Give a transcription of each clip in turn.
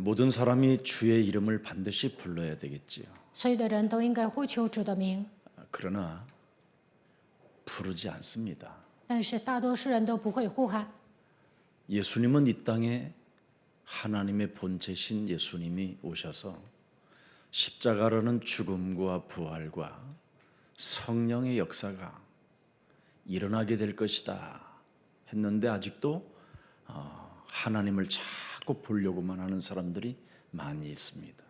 모든 사람이 주의 이름을 반드시 불러야 되겠지요. 所有的人都应该呼求主的名， 그러나 부르지 않습니다. 但是大多数人都不会呼喊。 예수님은 이 땅에 하나님의 본체신 예수님이 오셔서 십자가라는 죽음과 부활과 성령의 역사가 일어나게 될 것이다 했는데 아직도 하나님을 자꾸 보려고만 하는 사람들이 많이 있습니다.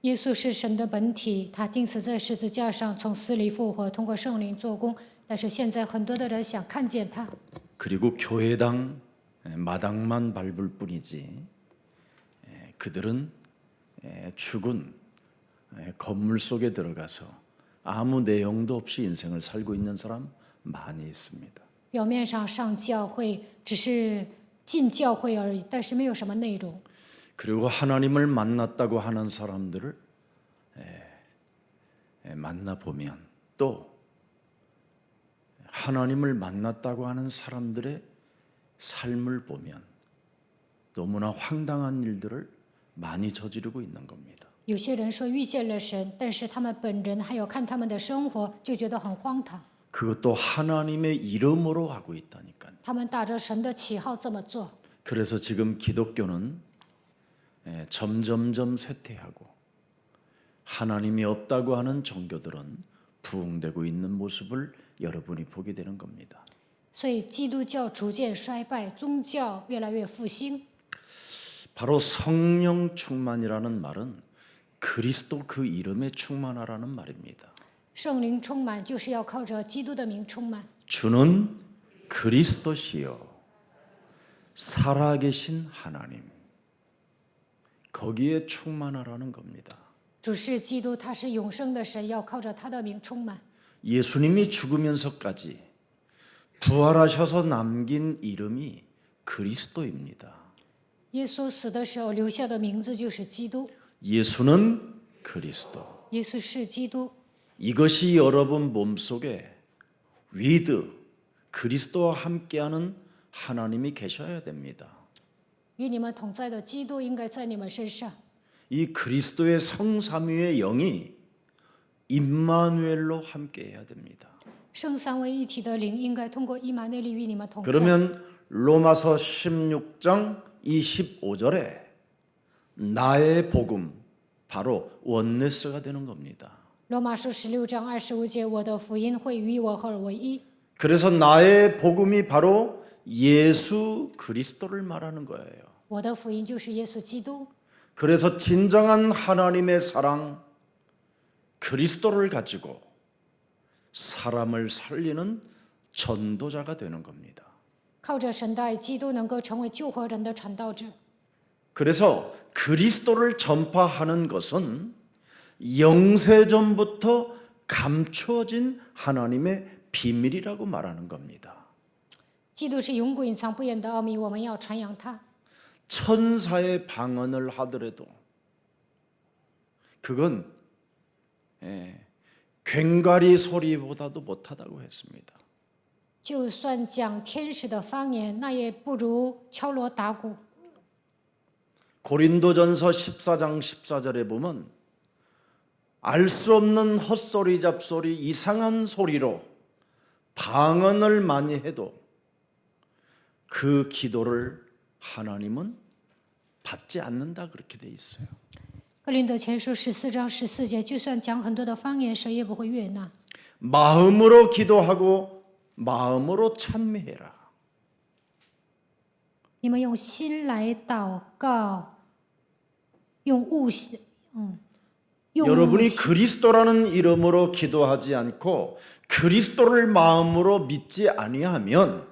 耶稣是神的本体，他钉死在十字架上，从死里复活，通过圣灵做工。但是现在很多的人想看见他， 그리고 교회당 마당만 밟을 뿐이지 그들은 죽은 건물 속에 들어가서 아무 내용도 없이 인생을 살고 있는 사람 많이 있습니다. 表面上上教会只是进教会而已，但是没有什么内容。 그리고 하나님을 만났다고 하는 사람들을 만나보면 또 하나님을 만났다고 하는 사람들의 삶을 보면 너무나 황당한 일들을 많이 저지르고 있는 겁니다. 有些人说遇见了神，但是他们本人还有看他们的生活，就觉得很荒唐。 그것도 하나님의 이름으로 하고 있다니까요. 他们打着神的旗号这么做， 그래서 지금 기독교는 점점점 쇠퇴하고 하나님이 없다고 하는 종교들은 부흥되고 있는 모습을 여러분이 보게 되는 겁니다. 所以基督教逐渐衰败，宗教越来越复兴。 바로 성령 충만이라는 말은 그리스도 그 이름에 충만하라는 말입니다. 圣灵充满就是要靠着基督的名充满。 주는 그리스도시요 살아계신 하나님 거기에 충만하라는 겁니다. 主是基督，他是永生的神，要靠着他的名充满。 예수님이 죽으면서까지 부활하셔서 남긴 이름이 그리스도입니다. 耶稣死的时候留下的名字就是基督， 예수는 그리스도. 耶稣是基督。 이것이 여러분 몸속에 위드 그리스도와 함께하는 하나님이 계셔야 됩니다. 与你们同在的基督应该在你们身上。 이 그리스도의 성삼위의 영이 임마누엘로 함께해야 됩니다. 圣三位一体的灵应该通过以马内利与你们同在。 그러면 로마서 16장 25절에 나의 복음 바로 원네스가 되는 겁니다. 罗马书16章25节，我的福音会与我合而为一。 그래서 나의 복음이 바로 예수 그리스도를 말하는 거예요. 我的福音就是耶稣基督。 그래서 진정한 하나님의 사랑 그리스도를 가지고 사람을 살리는 전도자가 되는 겁니다. 靠着神的爱，基督能够成为救活人的传道者。 그래서 그리스도를 전파하는 것은 영세전부터 감추어진 하나님의 비밀이라고 말하는 겁니다. 基督是永古隐藏不言的奥秘，我们要传扬它。 천사의 방언을 하더라도 그건 괭과리 소리보다도 못하다고 했습니다. 就算讲天使的方言，那也不如敲锣打鼓。 고린도전서 14장 14절에 보면 알 수 없는 헛소리 잡소리 이상한 소리로 방언을 많이 해도 그 기도를 하나님은 받지 않는다 그렇게 돼 있어요. 格林德前书14章14节，就算讲很多的方言，谁也不会悦纳。 마음으로 기도하고 마음으로 찬미해라. 你们用心来祷告，用여러분이 그리스도라는 이름으로 기도하지 않고 그리스도를 마음으로 믿지 아니하면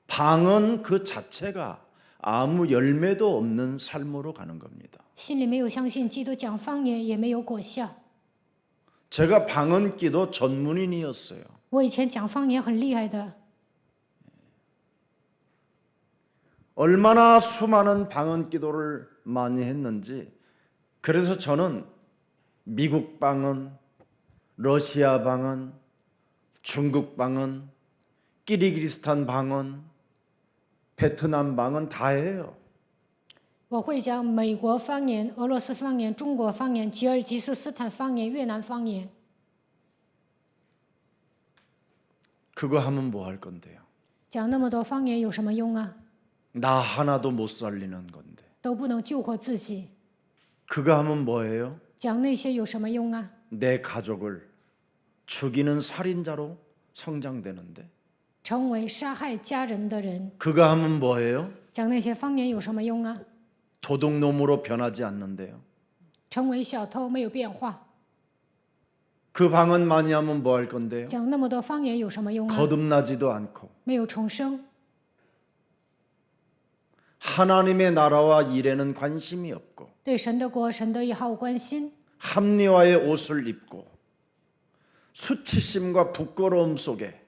방언 그 자체가 아무 열매도 없는 삶으로 가는 겁니다. 心里没有相信基督，讲方言也没有果效。 제가 방언 기도 전문인이었어요. 我以前讲方言很厉害的， 얼마나 수많은 방언 기도를 많이 했는지 그래서 저는 미국 방언, 러시아 방언, 중국 방언, 키르기스탄 방언, 베트남 방언 다 해요. 我会讲美国方言、俄罗斯方言、中国方言、吉尔吉斯斯坦方言、越南方言。 그거 하면 뭐 할 건데요? 讲那么多方言有什么用啊？ 나 하나도 못 살리는 건데. 都不能救活自己。 그거 하면 뭐예요? 讲那些有什么用啊？ 내 가족을 죽이는 살인자로 성장되는데. 成为杀害家人的人， 그거 하면 뭐예요? 讲那些方言有什么用啊？ 도둑놈으로 변하지 않는데요. 成为小偷没有变化， 그 방언 많이 하면 뭐 할 건데요? 讲那么多方言有什么用啊？ 거듭나지도 않고 没有重生， 하나님의 나라와 일에는 관심이 없고 对神的国、神的义毫无关心， 합리화의 옷을 입고 수치심과 부끄러움 속에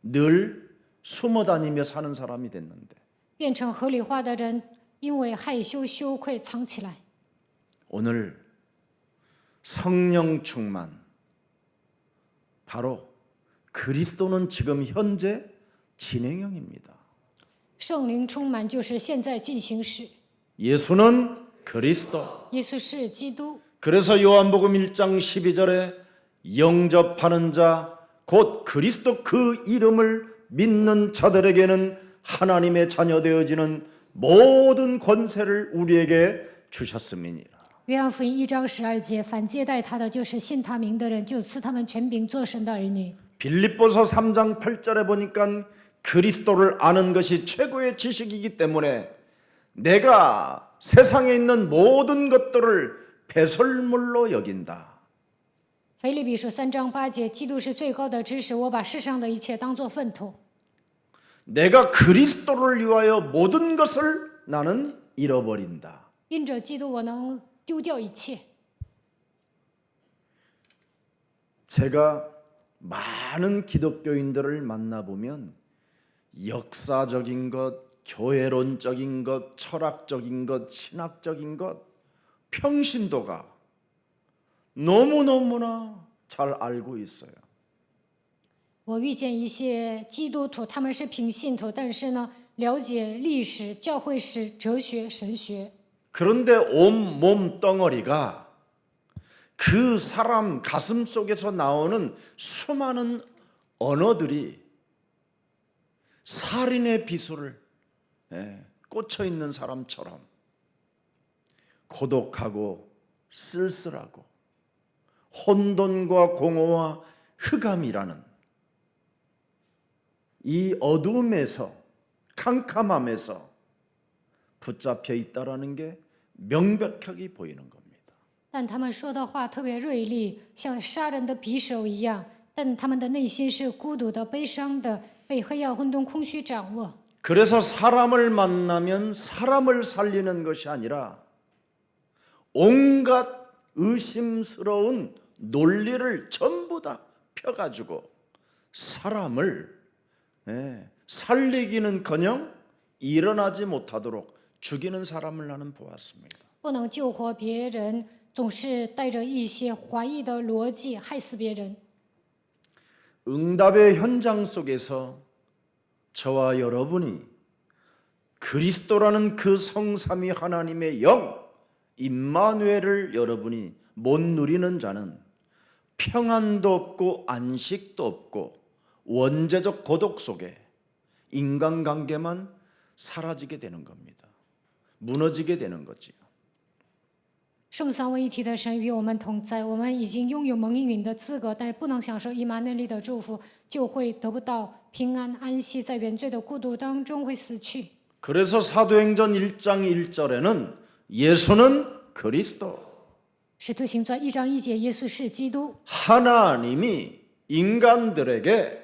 늘 숨어 다니며 사는 사람이 됐는데 变成合理化的人，因为害羞、羞愧藏起来。 오늘 성령 충만 바로 그리스도는 지금 현재 진행형입니다. 圣灵充满就是现在进行时， 예수는 그리스도. 耶稣是基督。 그래서 요한복음 1장 12절에 영접하는 자 곧 그리스도 그 이름을 믿는 자들에게는 하나님의 자녀 되어지는 모든 권세를 우리에게 주셨음이니라. 约翰福音1章12节，凡接待他的，就是信他名的人，就赐他们权柄做神的儿女。 빌립보서 3장 8절에 보니까 그리스도를 아는 것이 최고의 지식이기 때문에 내가 세상에 있는 모든 것들을 배설물로 여긴다. 腓立比书3章8节，基督是最高的知识，我把世上的一切当作粪土。 내가 그리스도를 위하여 모든 것을 나는 잃어버린다. 因着基督，我能丢掉一切。 제가 많은 기독교인들을 만나보면 역사적인 것, 교회론적인 것, 철학적인 것, 신학적인 것, 평신도가 너무너무나 잘 알고 있어요. 我遇见一些基督徒，他们是平信徒，但是呢，了解历史、教会史、哲学、神学。 그런데 온몸 덩어리가 그 사람 가슴 속에서 나오는 수많은 언어들이 살인의 비수를 꽂혀 있는 사람처럼 고독하고 쓸쓸하고 혼돈과 공허와 흑암이라는 이 어두움에서 캄캄함에서 붙잡혀 있다라는 게 명백하게 보이는 겁니다. 但他们说的话特别锐利，像杀人的匕首一样，但他们的内心是孤独的、悲伤的，被黑暗、混沌、空虚掌握。 그래서 사람을 만나면 사람을 살리는 것이 아니라 온갖 의심스러운 논리를 전부 다 펴가지고 사람을 살리기는커녕 일어나지 못하도록 죽이는 사람을 나는 보았습니다. 不能救活别人，总是带着一些怀疑的逻辑害死别人。 응답의 현장 속에서 저와 여러분이 그리스도라는 그 성삼위 하나님의 영 임마누엘을 여러분이 못 누리는 자는 평안도 없고 안식도 없고 원죄적 고독 속에 인간관계만 사라지게 되는 겁니다. 무너지게 되는 거지요. 圣三位一体的神与我们同在，我们已经拥有蒙应允的资格，但是不能享受以马内利的祝福，就会得不到平安安息，在原罪的孤独当中会死去。 그래서 사도행전 1장 1절에는 예수는 그리스도 使徒行传1章1节，耶稣是基督， 하나님이 인간들에게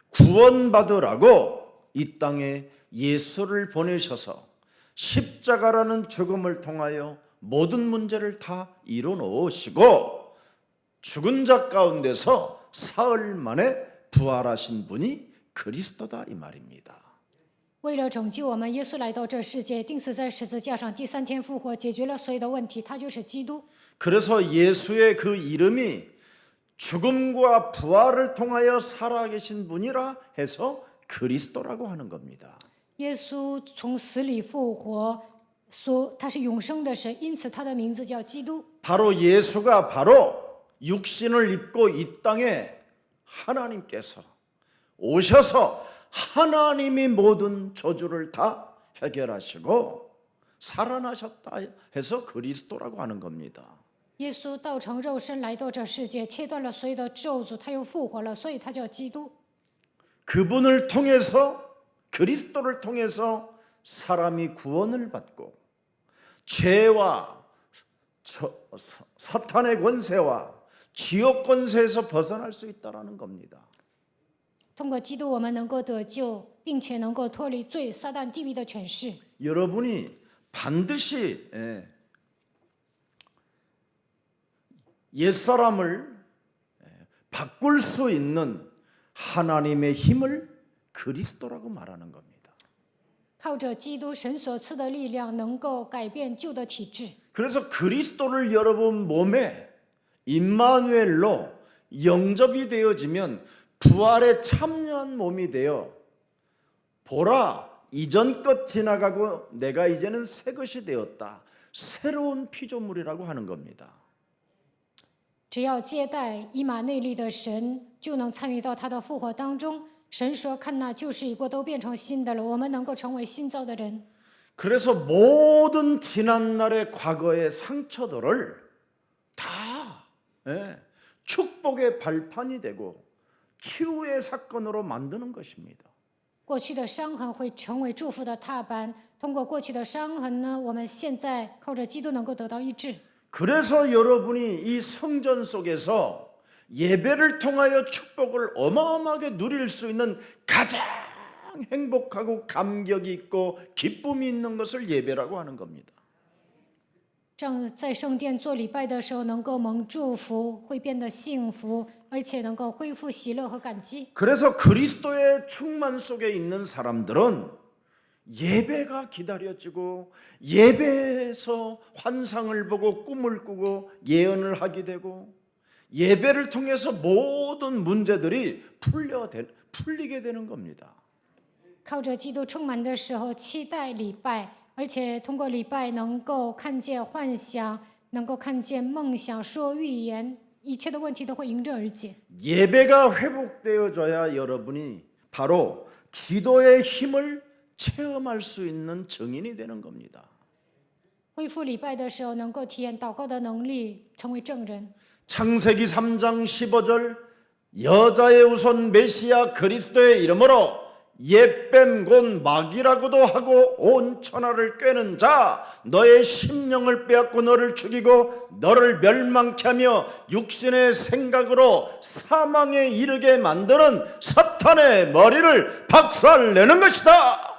구원받으라고 이 땅에 예수를 보내셔서 십자가라는 죽음을 통하여 모든 문제를 다 이뤄놓으시고 죽은 자 가운데서 사흘 만에 부활하신 분이 그리스도다 이 말입니다. 为了拯救我们，耶稣来到这世界，钉死在十字架上，第3天复活，解决了所有的问题。他就是基督。 그래서 예수의 그 이름이 죽음과 부활을 통하여 살아계신 분이라 해서 그리스도라고 하는 겁니다. 耶稣从死里复活，他是永生的神，因此他的名字叫基督。 바로 예수가 바로 육신을 입고 이 땅에 하나님께서 오셔서 하나님이 모든 저주를 다 해결하시고 살아나셨다 해서 그리스도라고 하는 겁니다. 耶稣道成肉身来到这世界，切断了所有的咒诅，他又复活了，所以他叫基督。 그분을 통해서 그리스도를 통해서 사람이 구원을 받고 죄와 사탄의 권세와 지옥 권세에서 벗어날 수 있다라는 겁니다. 通过基督，我们能够得救，并且能够脱离罪、撒旦、地狱的权势。 여러분이 반드시 옛사람을 바꿀 수 있는 하나님의 힘을 그리스도라고 말하는 겁니다. 靠着基督神所赐的力量，能够改变旧的体制。 그래서 그리스도를 여러분 몸에 임마누엘로 영접이 되어지면 부활에 참여한 몸이 되어 보라 이전 것 지나가고 내가 이제는 새 것이 되었다. 새로운 피조물이라고 하는 겁니다. 只要接待以马内利的神，就能参与到他的复活当中。神说：“看那旧事已过，都变成新的了。”我们能够成为新造的人。 그래서 모든 지난날의 과거의 상처들을 다 축복의 발판이 되고 치유의 사건으로 만드는 것입니다. 过去的伤痕会成为祝福的踏板。通过过去的伤痕呢，我们现在靠着基督能够得到医治。 그래서 여러분이 이 성전 속에서 예배를 통하여 축복을 어마어마하게 누릴 수 있는 가장 행복하고 감격이 있고 기쁨이 있는 것을 예배라고 하는 겁니다. 正在圣殿做礼拜的时候，能够蒙祝福，会变得幸福，而且能够恢复喜乐和感激。 그래서 그리스도의 충만 속에 있는 사람들은 예배가 기다려지고 예배에서 환상을 보고 꿈을 꾸고 예언을 하게 되고 예배를 통해서 모든 문제들이 풀리게 되는 겁니다. 靠着基督充满的时候，期待礼拜，而且通过礼拜能够看见幻想，能够看见梦想，说预言，一切的问题都会迎刃而解。 예배가 회복되어져야 여러분이 바로 기도의 힘을 체험할 수 있는 증인이 되는 겁니다. 恢复礼拜的时候，能够体验祷告的能力，成为证人。 창세기 3장 15절 여자의 우선 메시아 그리스도의 이름으로 옛뱀 곧 마귀라고도 하고 온 천하를 꿰는 자 너의 심령을 빼앗고 너를 죽이고 너를 멸망케 하며 육신의 생각으로 사망에 이르게 만드는 사탄의 머리를 박살내는 것이다.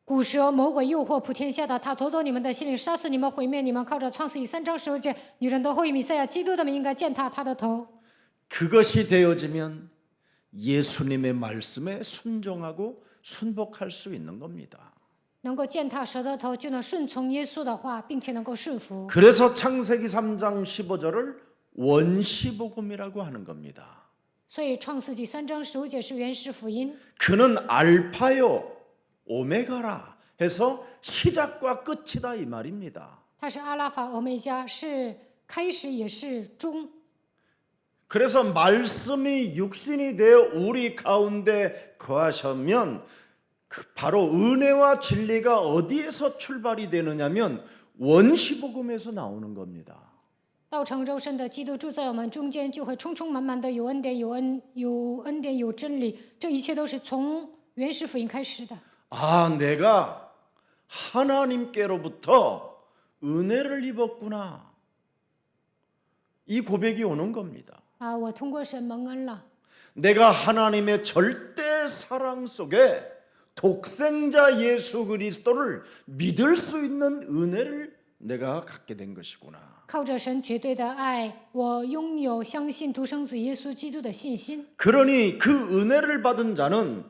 古蛇魔鬼诱惑普天下的他夺走你们的心灵，杀死你们，毁灭你们。靠着创世记3章15节，女人的后裔弥赛亚基督的名应该践踏他的头。 그것이 되어지면 예수님의 말씀에 순종하고 순복할 수 있는 겁니다. 能够践踏蛇的头，就能顺从耶稣的话，并且能够顺服。 그래서 창세기 3장 15절을 원시복음이라고 하는 겁니다. 所以创世纪3章15节是原始福音。 그는 알파요 오메가라 해서 시작과 끝이다 이 말입니다. 它是阿拉法、欧米伽，是开始也是终。 그래서 말씀이 육신이 되어 우리 가운데 거하시면 바로 은혜와 진리가 어디에서 출발이 되느냐면 원시복음에서 나오는 겁니다. 道成肉身的基督住在我们中间，就会充充满满的有恩典、有恩典、有真理。这一切都是从原始福音开始的。 아, 내가 하나님께로부터 은혜를 입었구나. 이 고백이 오는 겁니다. 啊，我通过神蒙恩了。 내가 하나님의 절대 사랑 속에 독생자 예수 그리스도를 믿을 수 있는 은혜를 내가 갖게 된 것이구나. 靠着神绝对的爱，我拥有相信独生子耶稣基督的信心。 그러니 그 은혜를 받은 자는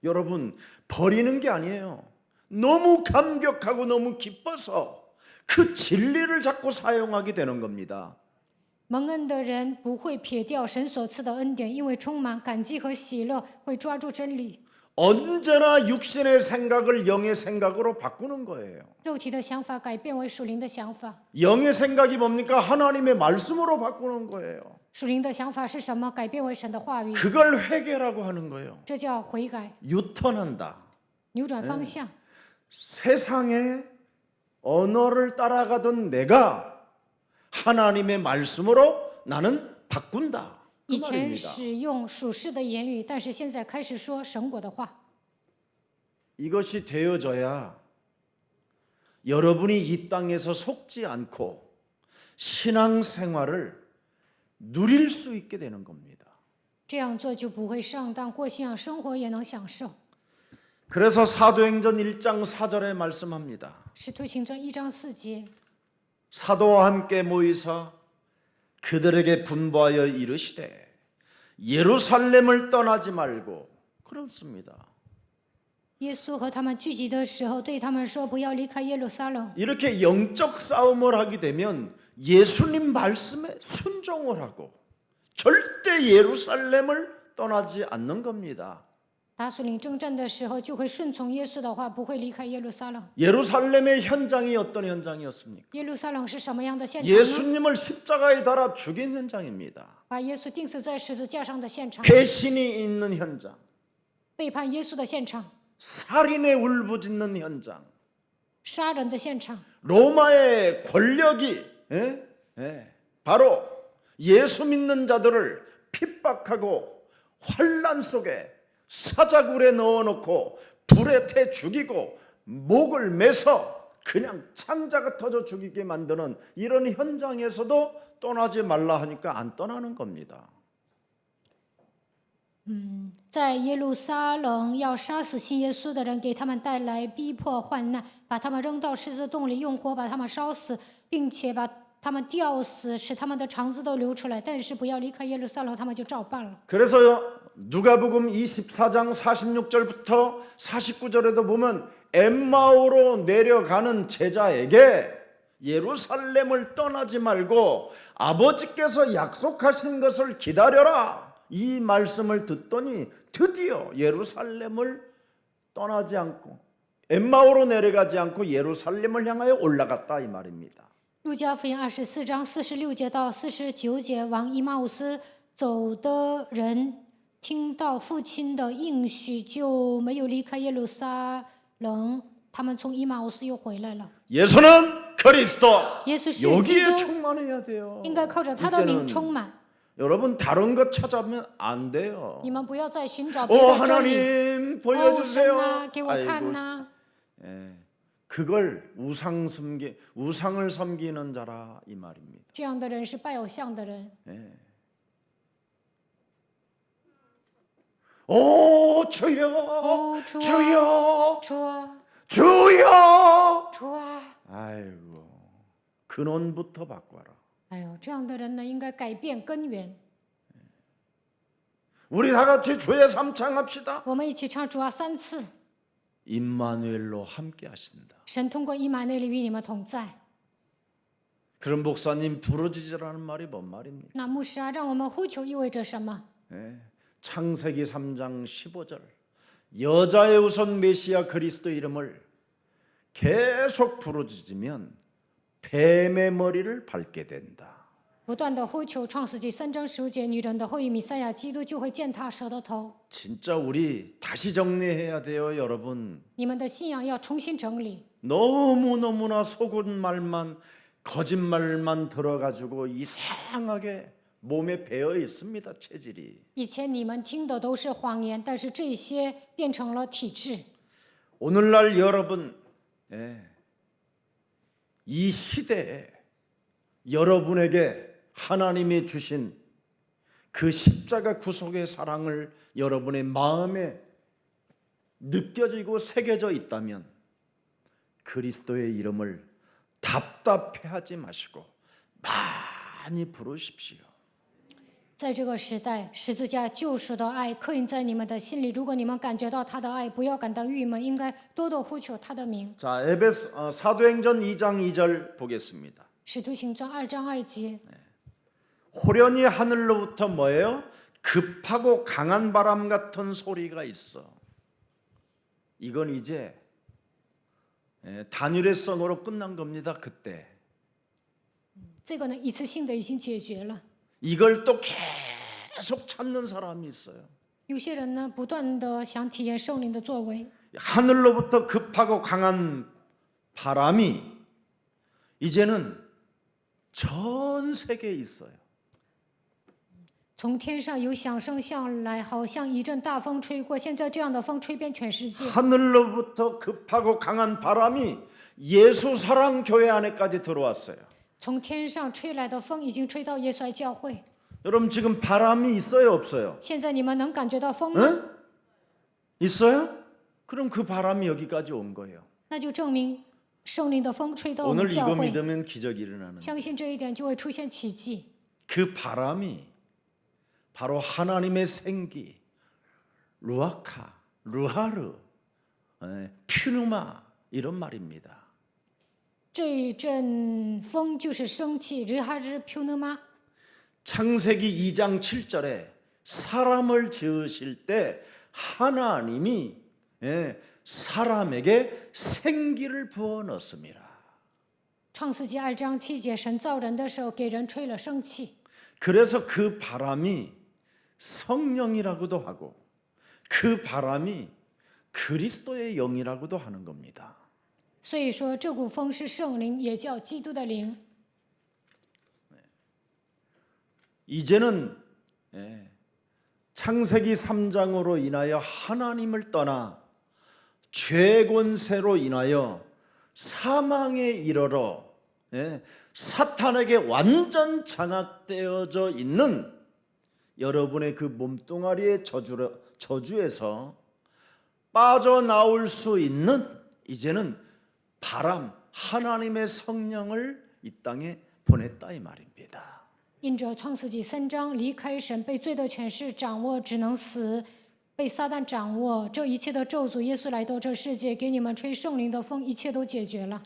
여러분 버리는 게 아니에요. 너무 감격하고 너무 기뻐서 그 진리를 자꾸 사용하게 되는 겁니다. 蒙恩的人不会撇掉神所赐的恩典，因为充满感激和喜乐，会抓住真理。 언제나 육신의 생각을 영의 생각으로 바꾸는 거예요. 肉体的想法改变为属灵的想法。 영의 생각이 뭡니까? 하나님의 말씀으로 바꾸는 거예요. 属灵的想法是什么？改变为神的话语， 그걸 회개라고 하는 거예요. 这叫悔改， 유턴한다. 扭转方向。 세상의 언어를 따라가던 내가 하나님의 말씀으로 나는 바꾼다. 그 以前 말입니다. 使用属世的言语，但是现在开始说神国的话。 이것이 되어져야 여러분이 이 땅에서 속지 않고 신앙생활을 누릴 수 있게 되는 겁니다. 这样做就不会上当，过信仰生活也能享受。 그래서 사도행전 1장 4절에 말씀합니다. 使徒行传1章4节， 사도와 함께 모이사 그들에게 분부하여 이르시되 예루살렘을 떠나지 말고 그렇습니다. 耶稣和他们聚集的时候，对他们说：“不要离开耶路撒冷。” 이렇게 영적 싸움을 하게 되면 예수님 말씀에 순종을 하고 절대 예루살렘을 떠나지 않는 겁니다. 打属灵征战的时候，就会顺从耶稣的话，不会离开耶路撒冷。 예루살렘의 현장이 어떤 현장이었습니까? 耶路撒冷是什么样的现场呢？ 예수님을 십자가에 달아 죽인 현장입니다. 把耶稣钉死在十字架上的现场， 배신이 있는 현장, 背叛耶稣的现场， 살인에 울부짖는 현장, 杀人的现场， 로마의 권력이 바로 예수 믿는 자들을 핍박하고 환란 속에 사자굴에 넣어놓고 불에 태 죽이고 목을 매서 그냥 창자가 터져 죽이게 만드는 이런 현장에서도 떠나지 말라 하니까 안 떠나는 겁니다. 在耶路撒冷要杀死信耶稣的人，给他们带来逼迫患难，把他们扔到狮子洞里，用火把他们烧死，并且把他们吊死，使他们的肠子都流出来。但是不要离开耶路撒冷，他们就照办了。 그래서 누가복음 24장 46절부터 49절에도 보면 엠마오로 내려가는 제자에게 예루살렘을 떠나지 말고 아버지께서 약속하신 것을 기다려라. 이 말씀을 듣더니 드디어 예루살렘을 떠나지 않고 엠마오로 내려가지 않고 예루살렘을 향하여 올라갔다 이 말입니다. 路加福音24章46节到49节，往以马忤斯走的人听到父亲的应许，就没有离开耶路撒冷。他们从以马忤斯又回来了。 예수는 그리스도. 耶稣是基 여기에 督， 충만해야 돼요. 应该靠着他的名 이제는 充满。 여러분 다른 것 찾아보면 안 돼요. 你们不要再寻找别的真理。 하나님 哦， 보여주세요. 神啊，给我看呐！ 그걸 우상을 섬기는 자라 이 말입니다. 这样的人是拜偶像的人。 오 주여, 哦，主啊， 주여, 主啊， 주여. 主啊！ 아이고 근원부터 바꿔라. 哎呦，这样的人呢，应该改变根源。 우리 다 같이 주의 삼창합시다. 我们一起唱主啊3次。 임마누엘로 함께 하신다. 神通过以马内利与你们同在。 그럼 목사님 부르짖으라는 말이 뭔 말입니까? 那牧师啊，让我们呼求意味着什么？ 창세기 3장 15절 여자의 우선 메시아 그리스도 이름을 계속 부르짖으면 뱀의 머리를 밟게 된다. 不断的呼求创世纪3章15节，女人的后裔弥赛亚基督就会践踏蛇的头。 진짜 우리 다시 정리해야 돼요, 여러분. 你们的信仰要重新整理。 너무너무나 속은 말만 거짓말만 들어가지고 이상하게 몸에 배어 있습니다, 체질이. 以前你们听的都是谎言，但是这些变成了体制。 오늘날 여러분, 이 시대에 여러분에게 하나님이 주신 그 십자가 구속의 사랑을 여러분의 마음에 느껴지고 새겨져 있다면 그리스도의 이름을 답답해하지 마시고 많이 부르십시오. 在这个时代，十字架救赎的爱刻印在你们的心里。如果你们感觉到他的爱，不要感到郁闷，应该多多呼求他的名。 자, 사도행전 2장 2절 보겠습니다. 使徒行传2章2节， 호련히 하늘로부터 뭐예요? 급하고 강한 바람 같은 소리가 있어. 이건 이제 단일의 성으로 끝난 겁니다. 그때 这个呢一次性的已经解决了。 이걸 또 계속 찾는 사람이 있어요. 有些人呢不断的想体验圣灵的作为， 하늘로부터 급하고 강한 바람이 이제는 전 세계에 있어요. 从天上有响声下来，好像一阵大风吹过。现在这样的风吹遍全世界。 하늘로부터 급하고 강한 바람이 예수 사랑 교회 안에까지 들어왔어요. 从天上吹来的风已经吹到耶稣爱教会。 여러분 지금 바람이 있어요, 없어요? 现在你们能感觉到风吗？ 응? 있어요? 그럼 그 바람이 여기까지 온 거예요. 那就证明圣灵的风吹到我们 오늘 教 이거 会。 믿으면 기적이 일어나는 거예요. 相信这一点就会出现奇迹。 그 바람이 바로 하나님의 생기, 루아카, 루하르, 퓨누마 이런 말입니다. 这一阵风就是生气，日哈日飘呢吗？ 창세기 2장 7절에 사람을 지으실 때 하나님이 사람에게 생기를 부어 넣습니다. 创世纪2章7节，神造人的时候给人吹了生气， 그래서 그 바람이 성령이라고도 하고 그 바람이 그리스도의 영이라고도 하는 겁니다. 所以说这股风是圣灵，也叫基督的灵。 이제는 창세기 3장으로 인하여 하나님을 떠나 죄 권세로 인하여 사망에 이르러 사탄에게 완전 장악되어져 있는 여러분의 그 몸뚱아리의 저주에서 빠져나올 수 있는 이제는 바람 하나님의 성령을 이 땅에 보냈다 이 말입니다. 因着创世纪3章离开神，被罪的权势掌握，只能死，被撒旦掌握，这一切的咒诅，耶稣来到这世界，给你们吹圣灵的风，一切都解决了。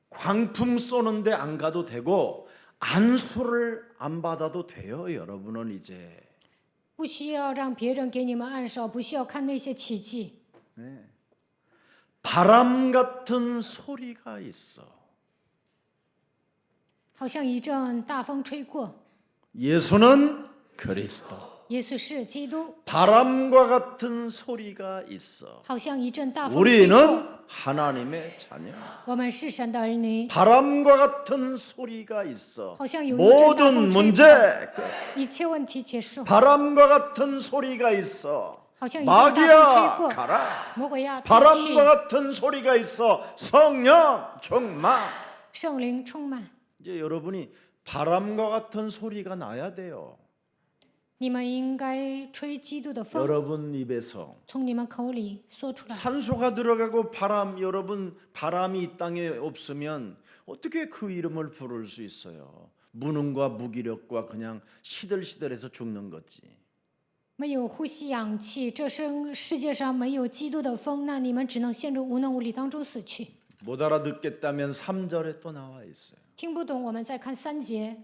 광풍 쏘는데 안 가도 되고 안수를 안 받아도 돼요. 여러분은 이제 不需要让别人给你们按手，不需要看那些奇迹。 바람 같은 소리가 있어. 好像一阵大风吹过， 예수는 그리스도. 耶稣是基督， 바람과 같은 소리가 있어. 好像一阵大风吹过。 우리는 하나님의 자녀. 我们是神的儿女， 바람과 같은 소리가 있어. 好像有一阵大 모든 风吹 문제 过，一切问题结束， 바람과 같은 소리가 있어. 好像一阵大风吹 마귀야 过， 가라. 魔鬼呀，退 바람과 去， 같은 소리가 있어. 성령 충만. 圣灵充满。 이제 여러분이 바람과 같은 소리가 나야 돼요. 你们应该吹基督的风， 여러분 입에서 从你们口里说出来。 산소가 들어가고 바람 여러분 바람이 이 땅에 없으면 어떻게 그 이름을 부를 수 있어요? 무능과 무기력과 그냥 시들시들해서 죽는 거지. 没有呼吸氧气，这世界上没有基督的风，那你们只能陷入无能无力当中死去。 못 알아듣겠다면 3절에 또 나와 있어요. 听不懂，我们再看3节。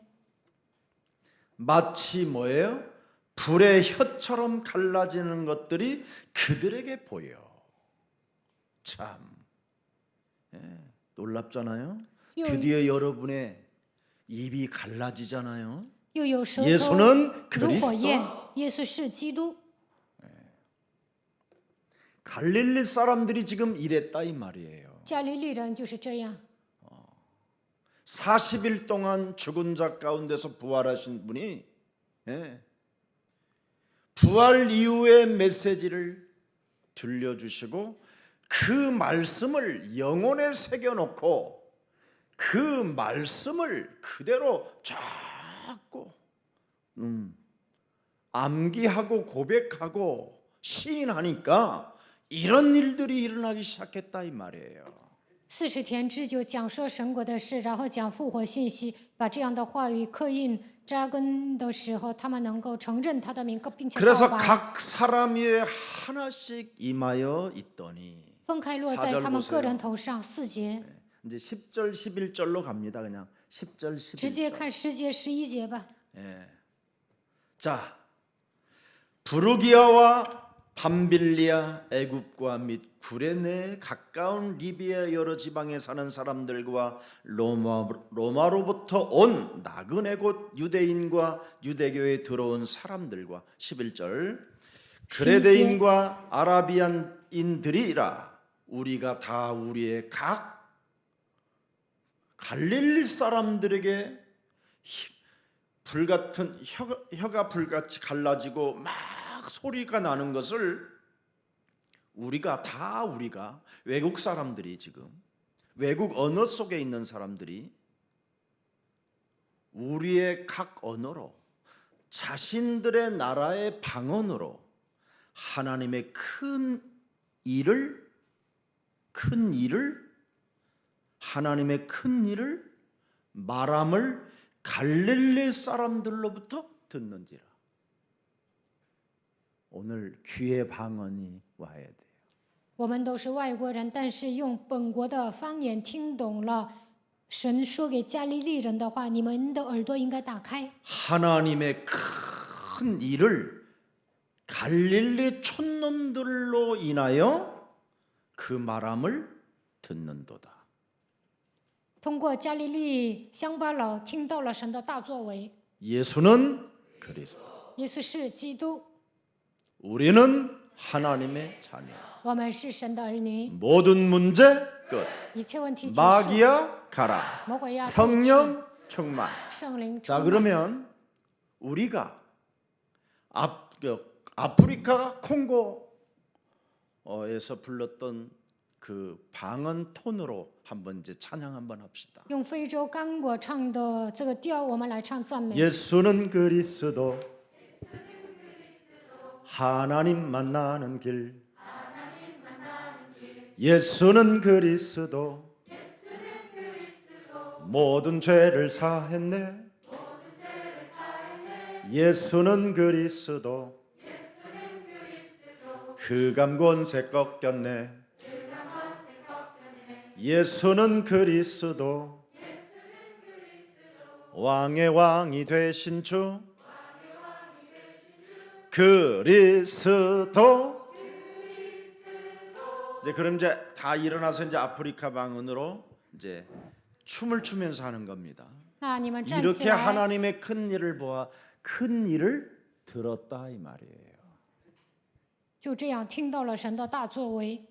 마치 뭐예요? 불의 혀처럼 갈라지는 것들이 그들에게 보여. 참 놀랍잖아요. 드디어 여러분의 입이 갈라지잖아요. 又有舌头 예수는 如火焰 그리스도. ，耶稣是基督。 갈릴리 사람들이 지금 이랬다 이 말이에요. 加利利人就是这样， 40일 동안 죽은 자 가운데서 부활하신 분이 부활 이후의 메시지를 들려주시고 그 말씀을 영혼에 새겨놓고 그 말씀을 그대로 잡고 암기하고 고백하고 시인하니까 이런 일들이 일어나기 시작했다 이 말이에요. 40天之久讲说神国的事，然后讲复活信息，把这样的话语刻印扎根的时候，他们能够承认他的名，并且 그래서 告白。 각 사람 위에 하나씩 임하여 있더니 分开落在他们个人头上。4节， 이제 10절 11절로 갑니다. 그냥 10절 直接 11절. 看10节11节吧。 자, 부르기아와 밤빌리아 애굽과 및 구레네 가까운 리비아 여러 지방에 사는 사람들과 로마로부터 온 나그네 곧 유대인과 유대교에 들어온 사람들과 11절 그레데인과 아라비안인들이라 우리가 다 우리의 각 갈릴리 사람들에게 불같은 혀가 불같이 갈라지고 막 소리가 나는 것을 우리가 외국 사람들이 지금 외국 언어 속에 있는 사람들이 우리의 각 언어로 자신들의 나라의 방언으로 하나님의 큰 일을 하나님의 큰 일을 말함을 갈릴리 사람들로부터 듣는지라. 오늘 귀의 방언이 와야 돼요. 我们都是外国人，但是用本国的方言听懂了神说给加利利人的话，你们的耳朵应该打开。 하나님의 큰 일을 갈릴리 촌놈들로 인하여 그 말함을 듣는도다. 通过加利利乡巴佬听到了神的大作为。 예수는 그리스도. 耶稣是基督， 우리는 하나님의 자녀. 我们是神的儿女， 모든 문제 끝. 一切问题结束。 마귀야 가라. 魔鬼要退去， 성령 충만. 圣灵 자 充满。 그러면 우리가 아프리카 콩고에서 불렀던 그 방언 톤으로 한번 이제 찬양 한번 합시다. 用非洲刚果唱的这个调，我们来唱赞美。 예수는 그리스도 하나님 만나는 길 예수는 그리스도 모든 죄를 사했네 예수는 그리스도 흑암 권세 꺾였네 예수는 그리스도 왕의 왕이 되신 주 그리스도. 이제 그럼 이제 다 일어나서 이제 아프리카 방언으로 이제 춤을 추면서 하는 겁니다. 那你们站起 이렇게 来， 하나님의 큰 일을 보아 큰 일을 들었다 이 말이에요. 就这样听到了神的大作为。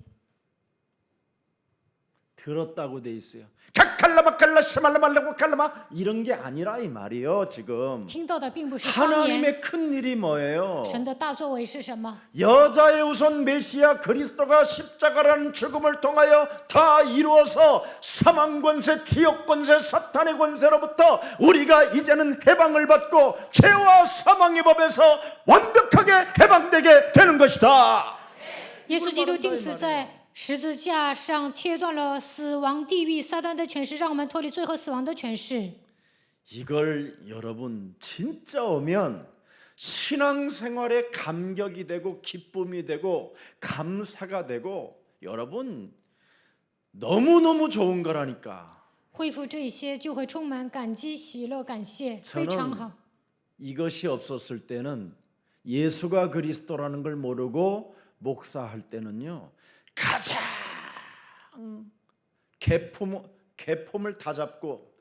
들었다고 돼 있어요. 칼라마 칼라 시말라말라고 칼라마 이런 게 아니라 이 말이에요. 지금 听到的并不是方言， 하나님의 큰 일이 뭐예요? 神的大作为是什么？ 여자의 우선 메시아 그리스도가 십자가라는 죽음을 통하여 다 이루어서 사망 권세, 지옥 권세, 사탄의 권세로부터 우리가 이제는 해방을 받고 죄와 사망의 법에서 완벽하게 해방되게 되는 것이다. 耶稣基督钉死在十字架上，切断了死亡、地狱、撒旦的权势，让我们脱离罪和死亡的权势。 이걸 여러분 진짜 오면 신앙생활에 감격이 되고 기쁨이 되고 감사가 되고 여러분 너무너무 좋은 거라니까. 恢复这些，就会充满感激、喜乐、感谢，非常 저는 好。 이것이 없었을 때는 예수가 그리스도라는 걸 모르고 목사할 때는요 가장 개폼을 다 잡고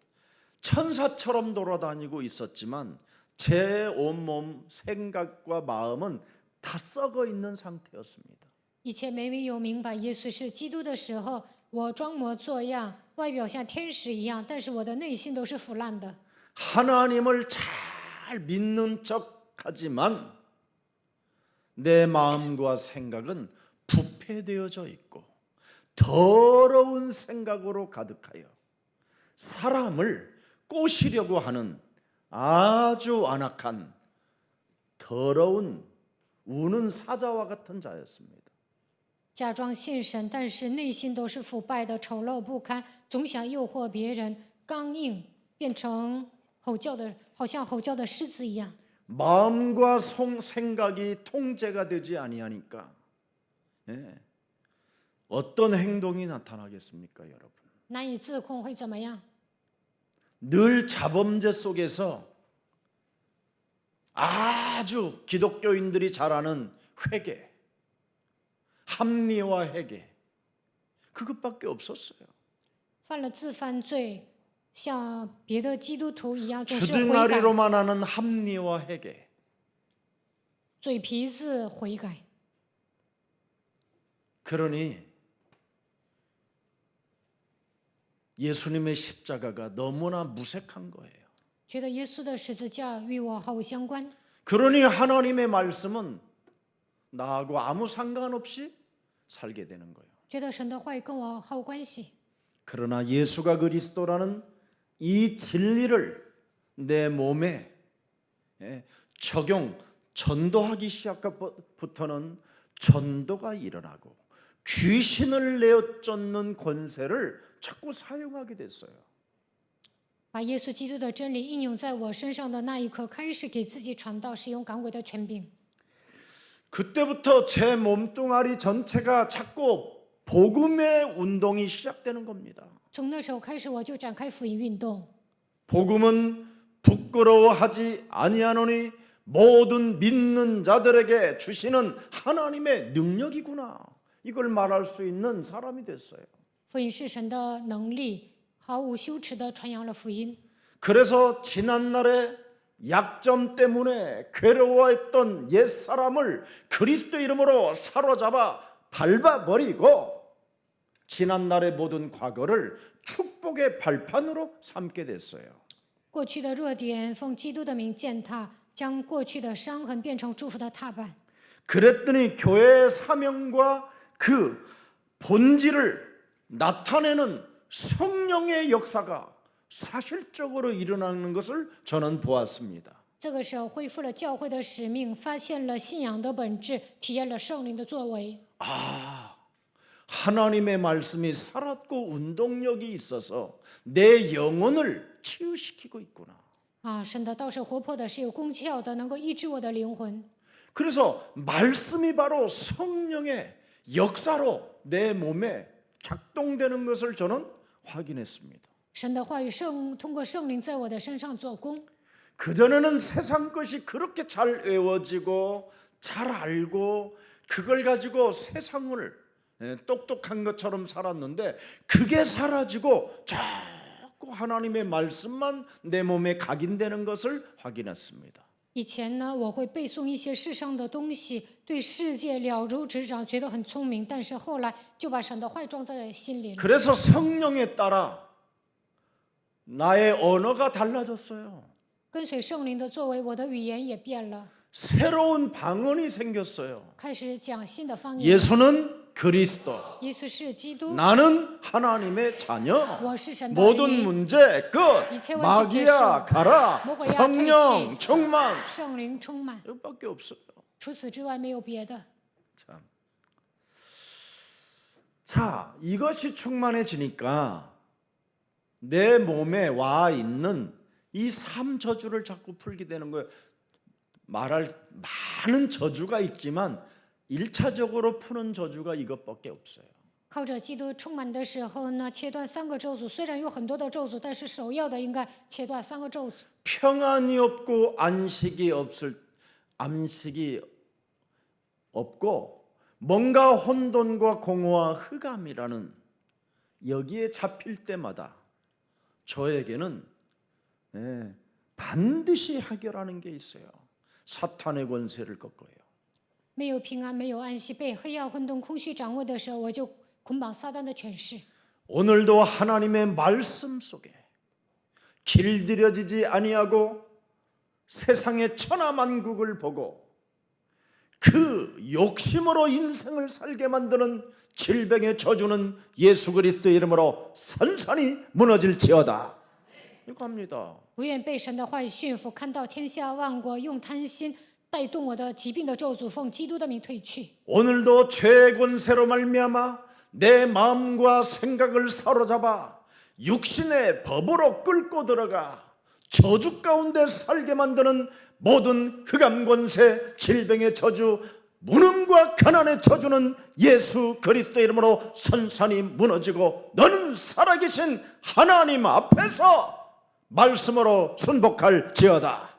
천사처럼 돌아다니고 있었지만 제 온몸 생각과 마음은 다 썩어 있는 상태였습니다. 以前没有明白耶稣是基督的时候，我装模作样，外表像天使一样，但是我的内心都是腐烂的。 하나님을 잘 믿는 척하지만 내 마음과 생각은 부패되어져 있고 더러운 생각으로 가득하여 사람을 꼬시려고 하는 아주 완악한 더러운 우는 사자와 같은 자였습니다. 假装信神，但是内心都是腐败的、丑陋不堪，总想诱惑别人，刚硬，变成吼叫的，好像吼叫的狮子一样。 마음과 생각이 통제가 되지 아니하니까 어떤 행동이 나타나겠습니까, 여러분? 难以自控会怎么样？ 늘 자범죄 속에서 아주 기독교인들이 잘 아는 회개, 합리화 회개. 그것밖에 없었어요. 犯了自犯罪，像别的基督徒一样，总是悔改， 주둥아리로만 하는 합리화 회개. 嘴皮子悔改。 그러니 예수님의 십자가가 너무나 무색한 거예요. 觉得耶稣的十字架与我毫无相关， 그러니 하나님의 말씀은 나하고 아무 상관없이 살게 되는 거예요. 觉得神的话语跟我毫无关系。 그러나 예수가 그리스도라는 이 진리를 내 몸에 적용, 전도하기 시작부터는 전도가 일어나고 귀신을 내어 쫓는 권세를 자꾸 사용하게 됐어요. 把耶稣基督的真理应用在我身上的那一刻，开始给自己传道，使用赶鬼的权柄。 그때부터 제 몸뚱아리 전체가 자꾸 복음의 운동이 시작되는 겁니다. 从那时候开始，我就展开福音运动。 복음은 부끄러워하지 아니하노니 모든 믿는 자들에게 주시는 하나님의 능력이구나. 이걸 말할 수 있는 사람이 됐어요. 福音是神的能力，毫无羞耻地传扬了福音。 그래서 지난날에 약점 때문에 괴로워했던 옛사람을 그리스도 이름으로 사로잡아 밟아버리고 지난날의 모든 과거를 축복의 발판으로 삼게 됐어요. 过去的弱点，奉基督的名践踏，将过去的伤痕变成祝福的踏板。 그랬더니 교회의 사명과 그 본질을 나타내는 성령의 역사가 사실적으로 일어나는 것을 저는 보았습니다. 这个时候恢复了教会的使命，发现了信仰的本质，体验了圣灵的作为。 하나님의 말씀이 살았고 운동력이 있어서 내 영혼을 치유시키고 있구나. 神的道是活泼的，是有功效的，能够医治我的灵魂。 그래서 말씀이 바로 성령의 역사로 내 몸에 작동되는 것을 저는 확인했습니다. 神的话语通过圣灵在我的身上做工。 그전에는 세상 것이 그렇게 잘 외워지고 잘 알고 그걸 가지고 세상을 똑똑한 것처럼 살았는데 그게 사라지고 자꾸 하나님의 말씀만 내 몸에 각인되는 것을 확인했습니다. 以前呢，我会背诵一些世上的东西，对世界了如指掌，觉得很聪明。但是后来就把神的话装在心里了。 그래서 성령에 따라 나의 언어가 달라졌어요. 跟随圣灵的作为，我的语言也变了， 새로운 방언이 생겼어요. 开始讲新的方言。 예수는 그리스도, 耶稣是基督， 나는 하나님의 자녀. 我是神的 모든 儿女。 문제 끝. 이체와 마귀야 지체수, 가라.魔鬼呀 성령 退去 충만. 圣灵充满， 이것밖에 없어요. 除此之外没有别的。 참. 자, 이것이 충만해지니까 내 몸에 와 있는 이 3저주를 자꾸 풀게 되는 거예요. 말할 많은 저주가 있지만 1차적으로 푸는 저주가 이것밖에 없어요. 靠着基督充满的时候呢，切断3个咒诅。虽然有很多的咒诅，但是首要的应该切断3个咒诅。 평안이 없고 안식이 없고 뭔가 혼돈과 공허와 흑암이라는 여기에 잡힐 때마다 저에게는 반드시 해결하는 게 있어요. 사탄의 권세를 꺾어요. 没有平安，没有安息，被黑暗、混沌、空虚掌握的时候，我就捆绑撒旦的权势。 오늘도 하나님의 말씀 속에 길들여지지 아니하고 세상의 천하만국을 보고 그 욕심으로 인생을 살게 만드는 질병의 저주는 예수 그리스도의 이름으로 선선히 무너질지어다. 이거 합니다. 不愿被神的话语驯服，看到天下万国用贪心带动我的疾病的咒诅，奉基督的名退去。 오늘도 죄의 권세로 말미암아 내 마음과 생각을 사로잡아 육신의 법으로 끌고 들어가 저주 가운데 살게 만드는 모든 흑암 권세, 질병의 저주, 무능과 가난의 저주는 예수 그리스도의 이름으로 선선히 무너지고 너는 살아계신 하나님 앞에서 말씀으로 순복할지어다.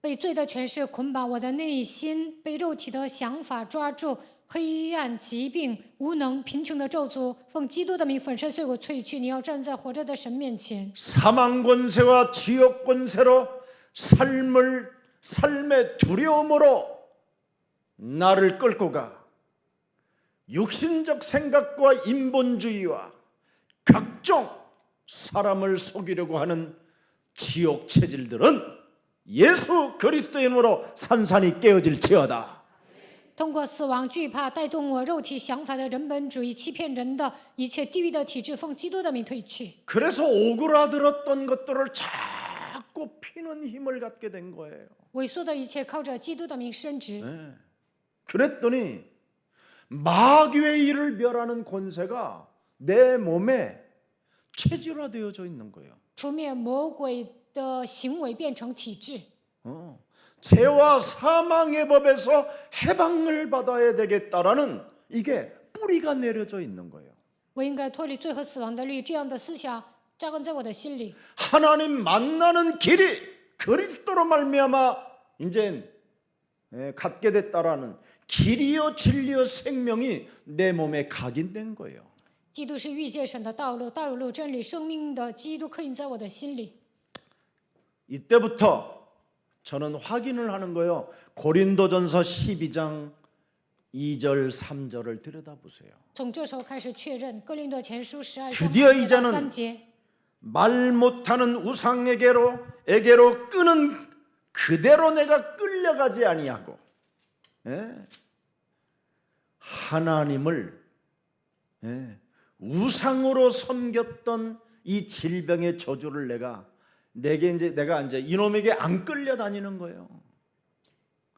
被罪的权势捆绑我的内心，被肉体的想法抓住，黑暗、疾病、无能、贫穷的咒诅，奉基督的名粉身碎骨萃去。你要站在活着的神面前。 사망 권세와 지옥 권세로 삶의 두려움으로 나를 끌고 가 육신적 생각과 인본주의와 각종 사람을 속이려고 하는 지옥 체질들은 예수 그리스도의 이름으로 산산이 깨어질지어다. 通过死亡、惧怕带动我肉体想法的人本主义、欺骗人的一切地狱的体制，奉基督的名退去。 그래서 오그라들었던 것들을 자꾸 피는 힘을 갖게 된 거예요. 萎缩的一切靠着基督的名伸直。 네. 그랬더니 마귀의 일을 멸하는 권세가 내 몸에 체질화되어져 있는 거예요. 除灭魔鬼的行为变成体制。 죄와 사망의 법에서 해방을 받아야 되겠다라는 이게 뿌리가 내려져 있는 거예요. 我应该脱离罪和死亡的律，这样的思想扎根在我的心里。 하나님 만나는 길이 그리스도로 말미암아 이제 갖게 됐다라는 길이요 진리요 생명이 내 몸에 각인된 거예요. 基督是遇见神的道路，道路、真理、生命的基督刻印在我的心里。 이때부터 저는 확인을 하는 거예요. 고린도전서 12장 2절 3절을 들여다보세요. 从这时候开始确认哥林多前书12章 드디어 1节到 이제는 3节。 말 못하는 우상에게로 끄는 그대로 내가 끌려가지 아니하고 하나님을 우상으로 섬겼던 이 질병의 저주를 내가 이제 이놈에게 안 끌려다니는 거예요.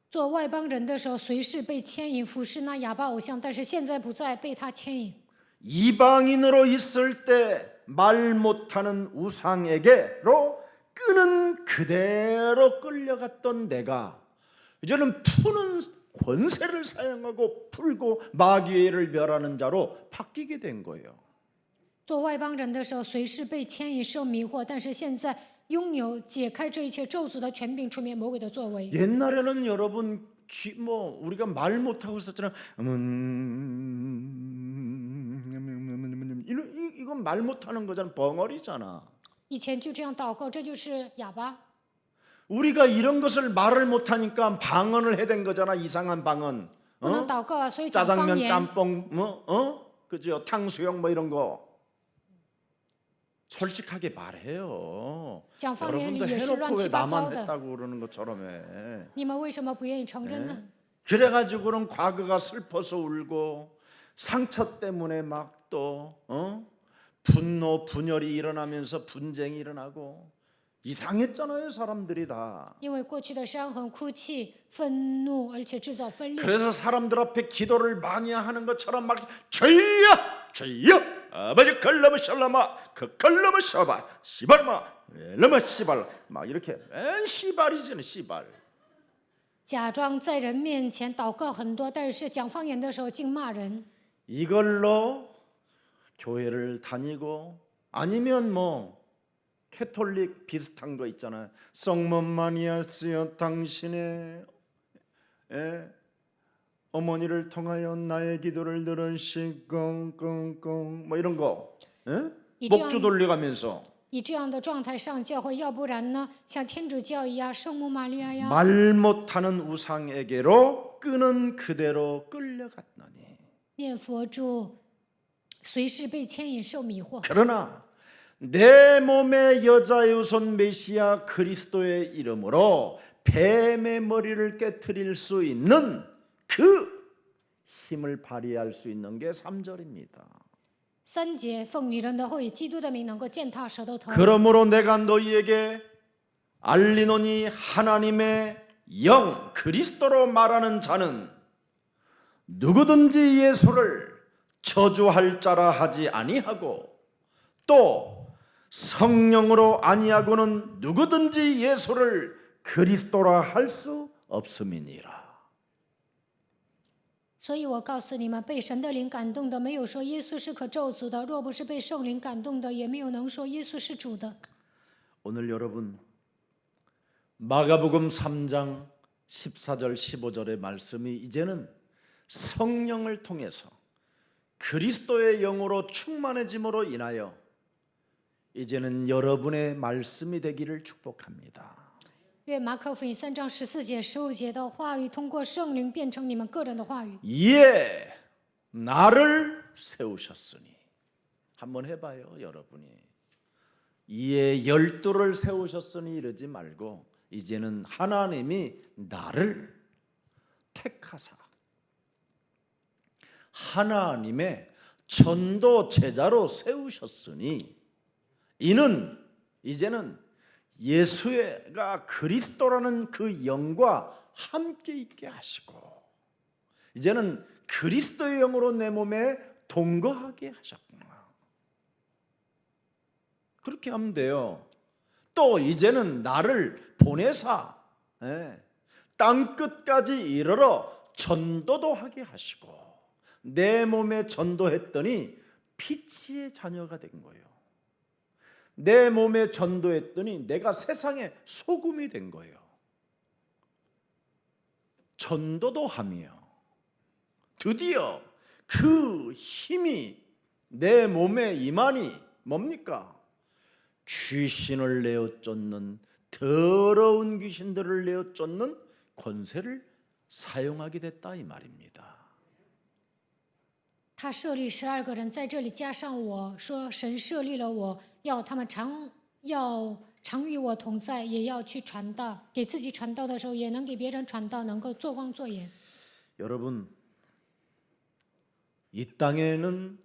做外邦人的时候，随时被牵引服侍那哑巴偶像，但是现在不再被他牵引。 이방인으로 있을 때 말 못하는 우상에게로 끄는 그대로 끌려갔던 내가 이제는 푸는 권세를 사용하고 풀고 마귀를 멸하는 자로 바뀌게 된 거예요. 做外邦人的时候，随时被牵引受迷惑，但是现在拥有解开这一切咒诅的权柄，出灭魔鬼的作为。 옛날에는 여러분 우리가 말 못하고 있었잖아요. 이건 말 못하는 거잖아. 벙어리잖아. 以前就这样祷告，这就是哑巴。 우리가 이런 것을 말을 못하니까 방언을 해댄 거잖아. 이상한 방언. 不能祷告啊，所以讲方 짜장면, 言。 짬뽕, 그죠? 탕수육 뭐 이런 거. 솔직하게 말해요. 讲方言里 여러분도 也是乱 해놓고 七 왜 八糟 나만 的。 했다고 그러는 것처럼 해. 你们为什么不愿意承认呢？ 그래가지고는 과거가 슬퍼서 울고 상처 때문에 막 또 분노, 분열이 일어나면서 분쟁이 일어나고 이상했잖아요, 사람들이 다. 因为过去的伤痕、哭泣、愤怒，而且制造分裂。 그래서 사람들 앞에 기도를 많이 하는 것처럼 막 주여, 주여, 아버지 걸러머 샬라마, 그 걸러머 샤바, 시발마, 러머 시발, 막 이렇게 맨 시발이잖아, 시발. 假装在人面前祷告很多，但是讲方言的时候净骂人。 이걸로 교회를 다니고 아니면 뭐 캐톨릭 비슷한 거 있잖아요. 성모마리아시여 당신의 어머니를 통하여 나의 기도를 들으시고 꽁꽁꽁 뭐 이런 거 목주 돌려가면서 以这样的状态上教会，要不然呢，像天主教一样，圣母玛利亚呀， 말 못하는 우상에게로 끄는 그대로 끌려갔노니. 念佛珠，随时被牵引受迷惑。 그러나 내 몸의 여자의 우선 메시아 그리스도의 이름으로 뱀의 머리를 깨트릴 수 있는 그 힘을 발휘할 수 있는 게 3절입니다. 3节，奉女人的后以基督的名能够践踏舌头头。 그러므로 내가 너희에게 알리노니 하나님의 영 그리스도로 말하는 자는 누구든지 예수를 저주할 자라 하지 아니하고 또 성령으로 아니하고는 누구든지 예수를 그리스도라 할 수 없음이니라. 所以我告诉你们，被神的灵感动的，没有说耶稣是可咒诅的；若不是被圣灵感动的，也没有能说耶稣是主的。 오늘 여러분 마가복음 3장 14절 15절의 말씀이 이제는 성령을 통해서 그리스도의 영으로 충만해짐으로 인하여 이제는 여러분의 말씀이 되기를 축복합니다. 愿马可福音3章14节、15节的话语，通过圣灵变成你们个人的话语。 이에 나를 세우셨으니 한번 해봐요 여러분이. 이에 12를 세우셨으니 이러지 말고 이제는 하나님이 나를 택하사 하나님의 전도 제자로 세우셨으니 이는 이제는 예수가 그리스도라는 그 영과 함께 있게 하시고 이제는 그리스도의 영으로 내 몸에 동거하게 하셨구나. 그렇게 하면 돼요. 또 이제는 나를 보내사 땅 끝까지 이르러 전도도 하게 하시고 내 몸에 전도했더니 피치의 자녀가 된 거예요. 내 몸에 전도했더니 내가 세상의 소금이 된 거예요. 전도도 하며 드디어 그 힘이 내 몸에 임하니 뭡니까? 귀신을 내어 쫓는 더러운 귀신들을 내어 쫓는 권세를 사용하게 됐다 이 말입니다. 他设立12个人，在这里加上我说，神设立了我，要他们常与我同在，也要去传道。给自己传道的时候，也能给别人传道，能够做光做盐。 여러분, 이 땅에는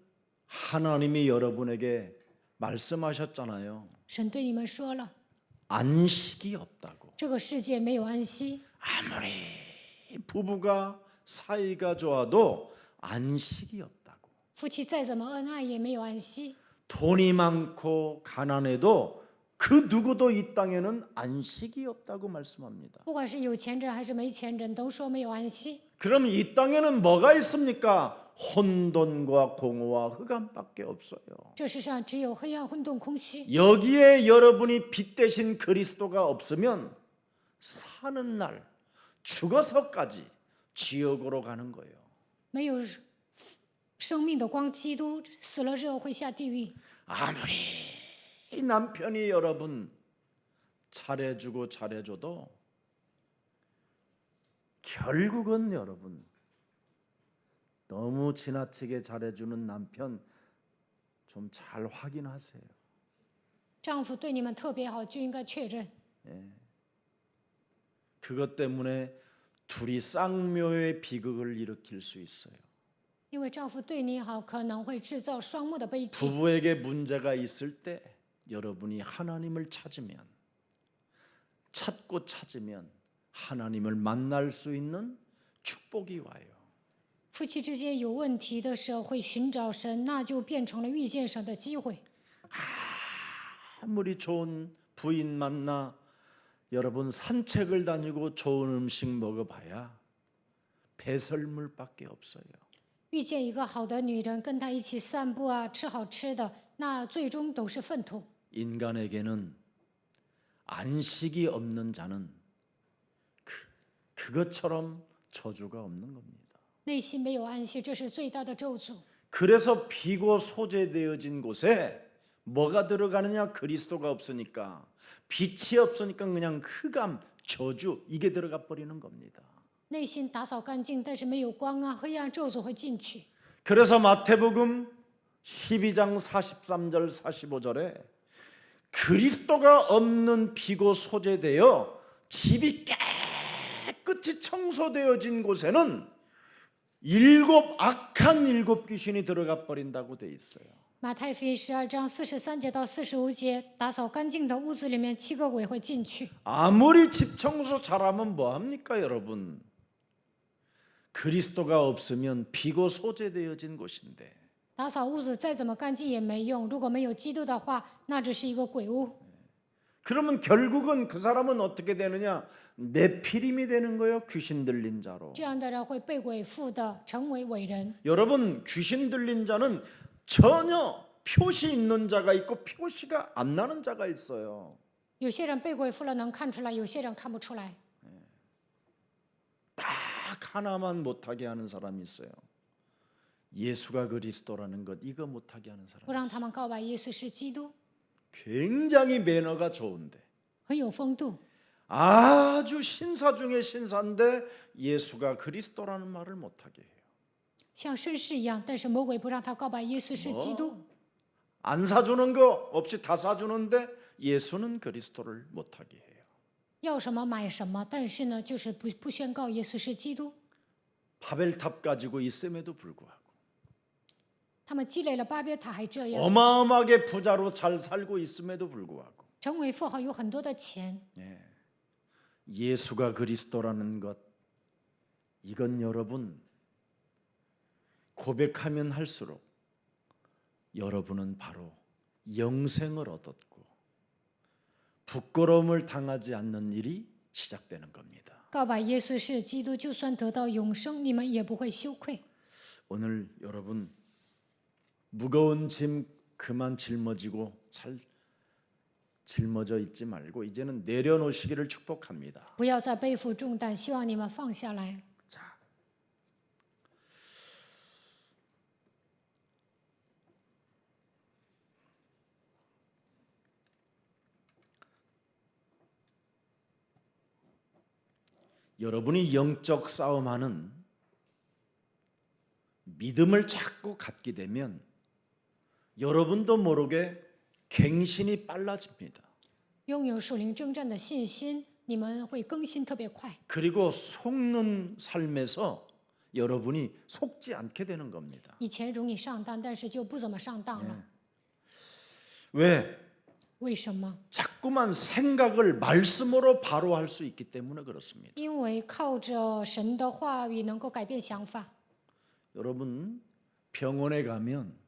하나님이 여러분에게 말씀하셨잖아요. 神对你们说了， 안식이 없다고. 这个世界没有安息， 아무리 부부가 사이가 좋아도 안식이 없다고. 夫妻再怎么恩爱也没有安息。 돈이 많고 가난해도 그 누구도 이 땅에는 안식이 없다고 말씀합니다. 不管是有钱人还是没钱人，都说没有安息。 그럼 이 땅에는 뭐가 있습니까? 혼돈과 공허와 흑암밖에 없어요. 这世上只有黑暗、混沌、空虚。 여기에 여러분이 빛 대신 그리스도가 없으면 사는 날 죽어서까지 지옥으로 가는 거예요. 没有生命的光，基督死了之后会下地狱。 아무리 남편이 여러분 잘해주고 잘해줘도 결국은 여러분 너무 지나치게 잘해주는 남편 좀 잘 확인하세요. 丈夫对你们特别好，就应该确认。 그것 때문에 둘이 쌍묘의 비극을 일으킬 수 있어요. 因为丈夫对你好，可能会制造双目的悲剧。 부부에게 문제가 있을 때 여러분이 하나님을 찾으면 하나님을 만날 수 있는 축복이 와요. 夫妻之间有问题的时候，会寻找神，那就变成了遇见神的机会。 아무리 좋은 부인 만나 여러분 산책을 다니고 좋은 음식 먹어봐야 배설물밖에 없어요. 遇见一个好的女人，跟她一起散步啊，吃好吃的，那最终都是粪土。 인간에게는 안식이 없는 자는 그것처럼 저주가 없는 겁니다. 内心没有安息，这是最大的咒诅。 그래서 비고 소재되어진 곳에 뭐가 들어가느냐? 그리스도가 없으니까 빛이 없으니까 그냥 흑암, 저주 이게 들어가 버리는 겁니다. 内心打扫干净，但是没有光啊，黑暗咒诅会进去。 그래서 마태복음 12장 43절 45절에 그리스도가 없는 비고 소재되어 집이 깨끗이 청소되어진 곳에는 악한 일곱 귀신이 들어가 버린다고 돼 있어요. 马太福音12章43节到45节，打扫干净的屋子里面，7个鬼会进去。 아무리 집 청소 잘하면 뭐 합니까, 여러분? 그리스도가 없으면 비고 소재되어진 곳인데 打扫屋子再怎么干净也没用，如果没有基督的话，那只是一个鬼屋。 그러면 결국은 그 사람은 어떻게 되느냐? 네피림이 되는 거예요. 귀신 들린 자로. 这样的人会被鬼附的，成为伟人。 여러분 귀신 들린 자는 전혀 표시 있는 자가 있고 표시가 안 나는 자가 있어요. 有些人被鬼附了能看出来，有些人看不出来。 딱 딱 하나만 못하게 하는 사람이 있어요. 예수가 그리스도라는 것 이거 못하게 하는 不 사람이 让 있어요. 他们告白耶稣是基督， 굉장히 매너가 좋은데 很有风度， 아주 신사 중에 신사인데 예수가 그리스도라는 말을 못하게 해요. 像绅士一样，但是魔鬼不让他告白耶稣是基督。 안 사주는 거 없이 다 사주는데 예수는 그리스도를 못하게 해요. 要什么买什么，但是呢，就是不宣告耶稣是基督。 바벨탑 가지고 있음에도 불구하고 他们积累了巴别塔，还这样 어마어마하게 부자로 잘 살고 있음에도 불구하고 成为富豪，有很多的钱。 예수가 그리스도라는 것 이건 여러분 고백하면 할수록 여러분은 바로 영생을 얻었고 부끄러움을 당하지 않는 일이 시작되는 겁니다. 告白耶稣是基督，就算得到永生，你们也不会羞愧。 오늘 여러분 무거운 짐 그만 짊어지고 짊어져 있지 말고 이제는 내려놓으시기를 축복합니다. 不要再背负重担，希望你们放下来。 자, 여러분이 영적 싸움하는 믿음을 자꾸 갖게 되면 여러분도 모르게 갱신이 빨라집니다. 拥有属灵征战的信心，你们会更新特别快。 그리고 속는 삶에서 여러분이 속지 않게 되는 겁니다. 以前容易上当，但是就不怎么上当了。 왜? 为什么？ 자꾸만 생각을 말씀으로 바로 할 수 있기 때문에 그렇습니다. 因为靠着神的话语能够改变想法。 여러분 병원에 가면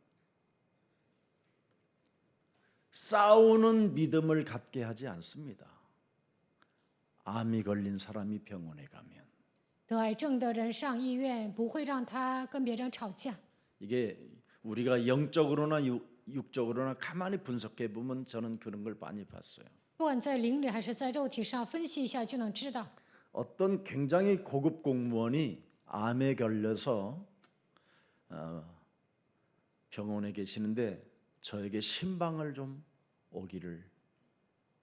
싸우는 믿음을 갖게 하지 않습니다. 암이 걸린 사람이 병원에 가면 得癌症的人上医院，不会让他跟别人吵架。 이게 우리가 영적으로나 육적으로나 가만히 분석해 보면 저는 그런 걸 많이 봤어요. 不管在灵里还是在肉体上，分析一下就能知道。 어떤 굉장히 고급 공무원이 암에 걸려서 병원에 계시는데 저에게 신방을 좀 오기를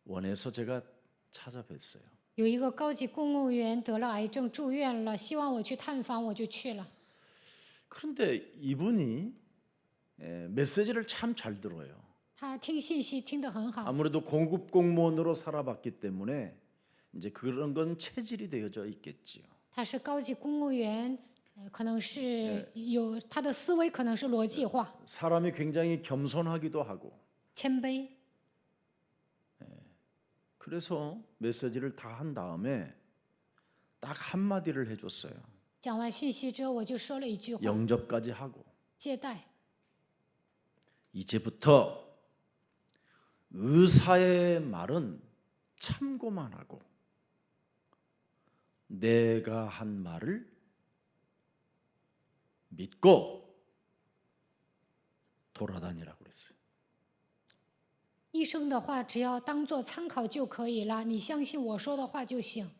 원해서 제가 찾아뵀어요. 有一个高级公务员得了癌症住院了，希望我去探访，我就去了。 그런데 이분이 메시지를 참 잘 들어요. 他听信息听得很好， 아무래도 고급 공무원으로 살아봤기 때문에 이제 그런 건 체질이 되어져 있겠지요. 他是高级公务员，可能是有他的思维可能是逻辑化、 사람이 굉장히 겸손하기도 하고 谦卑。 그래서 메시지를 다 한 다음에 딱 한마디를 해줬어요. 讲完信息之后，我就说了一句话： 영접까지 하고 接待。 이제부터 의사의 말은 참고만 하고 내가 한 말을 믿고 돌아다니라고 그랬어요. 医生的话只要当做参考就可以了，你相信我说的话就行，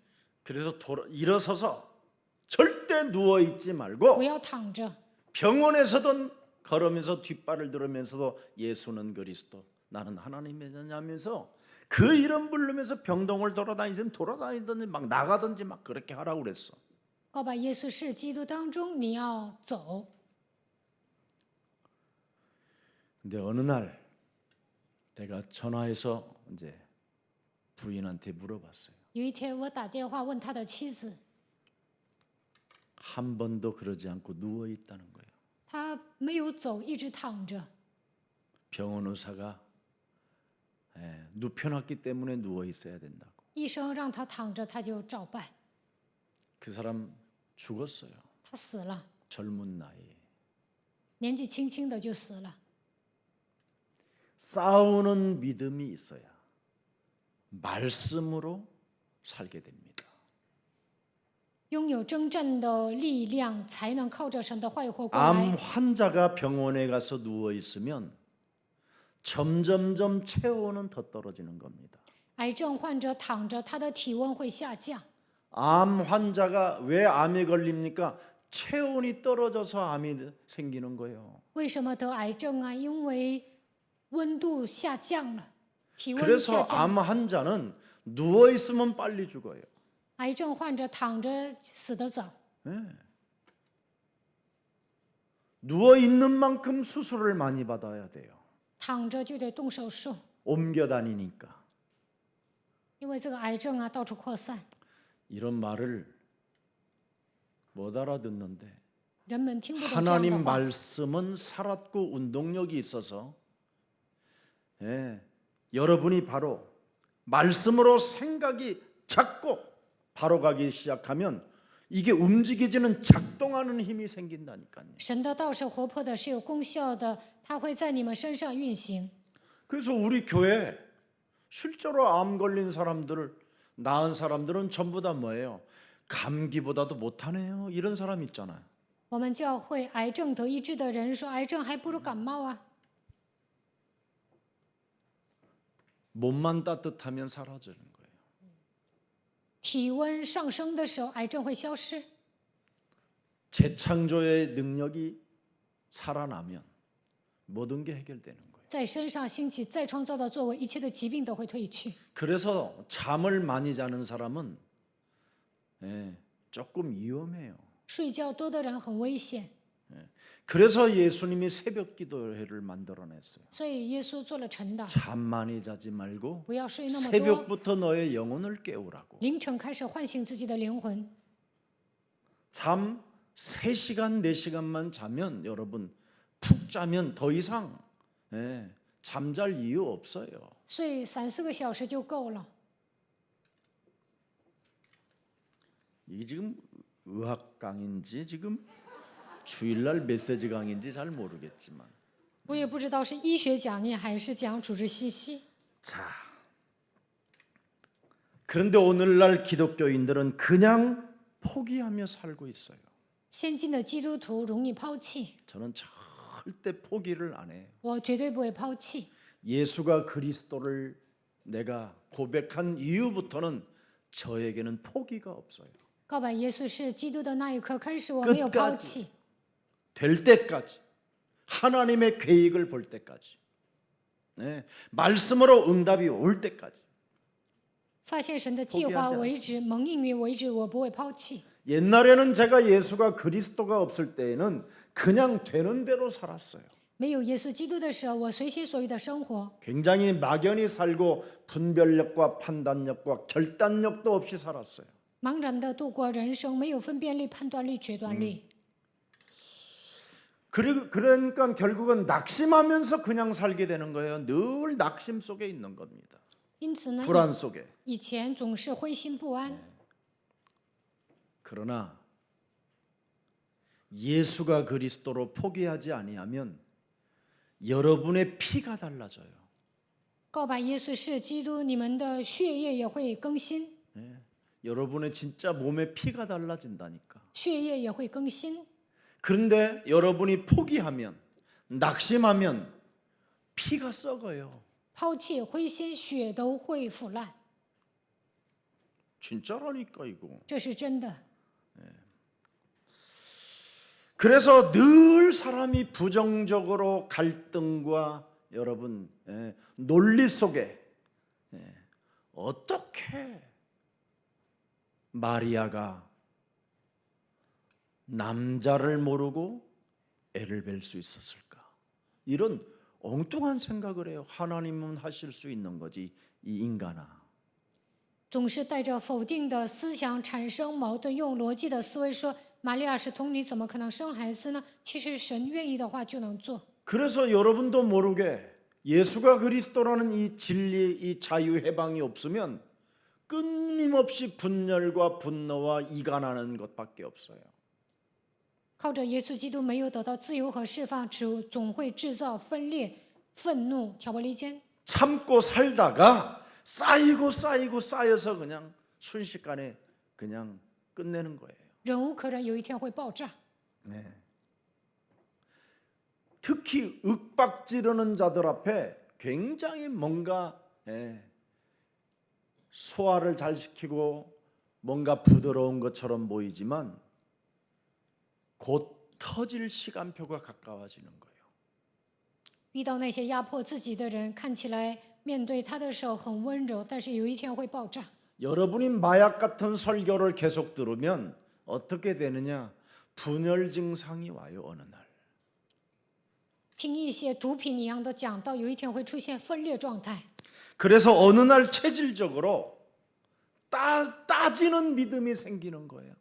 그래서 일어서서 절대 누워 있지 不 말고 要躺着。 병원에서든 걸으면서 뒷발을 들으면서도 예수는 그리스도 나는 하나님의 자냐면서 그 이름 부르면서 병동을 돌아다니든지 막 나가든지 막 그렇게 하라고 그랬어. 告白耶稣是基督当中，你要走。 근데 어느 날 내가 전화해서 이제 부인한테 물어봤어요. 有一天，我打电话问他的妻子， 한 번도 그러지 않고 누워 있다는 거예요. 他没有走，一直躺着。 병원 의사가 눕혀놨기 때문에 누워 있어야 된다고. 医生让他躺着，他就照办。 그 사람 죽었어요. 他死了， 젊은 나이에. 年纪轻轻的就死了。 싸우는 믿음이 있어야 말씀으로 살게 됩니다. 拥有征战的力量，才能靠着神的话语活过 암 来。 환자가 병원에 가서 누워 있으면 점점점 체온은 더 떨어지는 겁니다. 癌症患者躺着，他的体温会下降。암 환자가 왜 암에 걸립니까? 체온이 떨어져서 암이 생기는 거예요. 为什么得癌症啊？因为温度下降了，体温 그래서 下降。 암 환자는 누워 있으면 빨리 죽어요. 癌症患者躺着死得早， 누워 있는 만큼 수술을 많이 받아야 돼요. 躺着就得动手术， 옮겨 다니니까. 因为这个癌症啊到处扩散， 이런 말을 못 알아듣는데 人们听不懂这样的 하나님 话。 말씀은 살았고 운동력이 있어서 여러분이 바로 말씀으로 생각이 잡고 바로 가기 시작하면 이게 움직이지는 작동하는 힘이 생긴다니까요. 神的道是活泼的，是有功效的，它会在你们身上运行。 그래서 우리 교회 실제로 암 걸린 사람들을 나은 사람들은 전부 다 뭐예요? 감기보다도 못하네요. 이런 사람 있잖아요. 我们教会癌症得医治的人说，癌症还不如感冒啊。 몸만 따뜻하면 사라지는 거예요. 体温上升的时候，癌症会消失。 재창조의 능력이 살아나면 모든 게 해결되는 거예요. 在身上兴起再创造的作为，一切的疾病都会退去。 그래서 잠을 많이 자는 사람은 조금 위험해요. 睡觉多的人很危险， 그래서 예수님이 새벽 기도회를 만들어냈어요. 所以耶稣做了晨祷， 잠 많이 자지 말고 不要睡那么多， 새벽부터 너의 영혼을 깨우라고. 凌晨开始唤醒自己的灵魂。 잠 3시간, 4시간만 자면 여러분 푹 자면 더 이상 잠잘 이유 없어요. 睡3-4个小时就够了。 이게 지금 의학 강인지 지금 주일날 메시지 강인지 잘 모르겠지만 我也不知道是医学讲义还是讲主治信息。 자, 그런데 오늘날 기독교인들은 그냥 포기하며 살고 있어요. 现今的基督徒容易抛弃， 저는 절대 포기를 안 해요. 我绝对不会抛弃。 예수가 그리스도를 내가 고백한 이후부터는 저에게는 포기가 없어요. 告白耶稣是基督的那一刻开始，我没有抛弃， 될 때까지 하나님의 계획을 볼 때까지 말씀으로 응답이 올 때까지 发现神的计划为止，蒙应允为止，我不会抛弃。 옛날에는 제가 예수가 그리스도가 없을 때에는 그냥 되는 대로 살았어요. 没有耶稣基督的时候，我随心所欲的生活， 굉장히 막연히 살고 분별력과 판단력과 결단력도 없이 살았어요. 茫然的度过人生，没有分辨力、判断力、决断力。 그러니까 결국은 낙심하면서 그냥 살게 되는 거예요. 늘 낙심 속에 있는 겁니다. 因此呢， 불안 속에. 以前总是灰心不安。 그러나 예수가 그리스도로 포기하지 아니하면 여러분의 피가 달라져요. 告白耶稣是基督，你们的血液也会更新， 여러분의 진짜 몸의 피가 달라진다니까. 血液也会更新。 그런데 여러분이 포기하면 낙심하면 피가 썩어요. 抛弃、灰心，血都会腐烂， 진짜라니까 이거. 这是真的。 그래서 늘 사람이 부정적으로 갈등과 여러분 논리 속에 어떻게 마리아가 남자를 모르고 애를 뵐 수 있었을까? 이런 엉뚱한 생각을 해요. 하나님은 하실 수 있는 거지 이 인간아. 总是带着否定的思想产生矛盾，用逻辑的思维说玛利亚是童女，怎么可能生孩子呢？其实神愿意的话就能做。 그래서 여러분도 모르게 예수가 그리스도라는 이 진리, 이 자유 해방이 없으면 끊임없이 분열과 분노와 이간하는 것밖에 없어요. 靠着耶稣基督没有得到自由和释放，总会制造分裂、愤怒、挑拨离间。 참고 살다가 쌓여서 그냥 순식간에 그냥 끝내는 거예요. 忍无可忍，有一天会爆炸。 특히 윽박지르는 자들 앞에 굉장히 뭔가 소화를 잘 시키고 뭔가 부드러운 것처럼 보이지만 곧 터질 시간표가 가까워지는 거예요. 遇到那些压迫自己的人，看起来面对他的时候很温柔，但是有一天会爆炸。 여러분이 마약 같은 설교를 계속 들으면 어떻게 되느냐? 분열 증상이 와요, 어느 날. 听一些毒品一样的讲道，有一天会出现分裂状态。 그래서 어느 날 체질적으로 따지는 믿음이 생기는 거예요.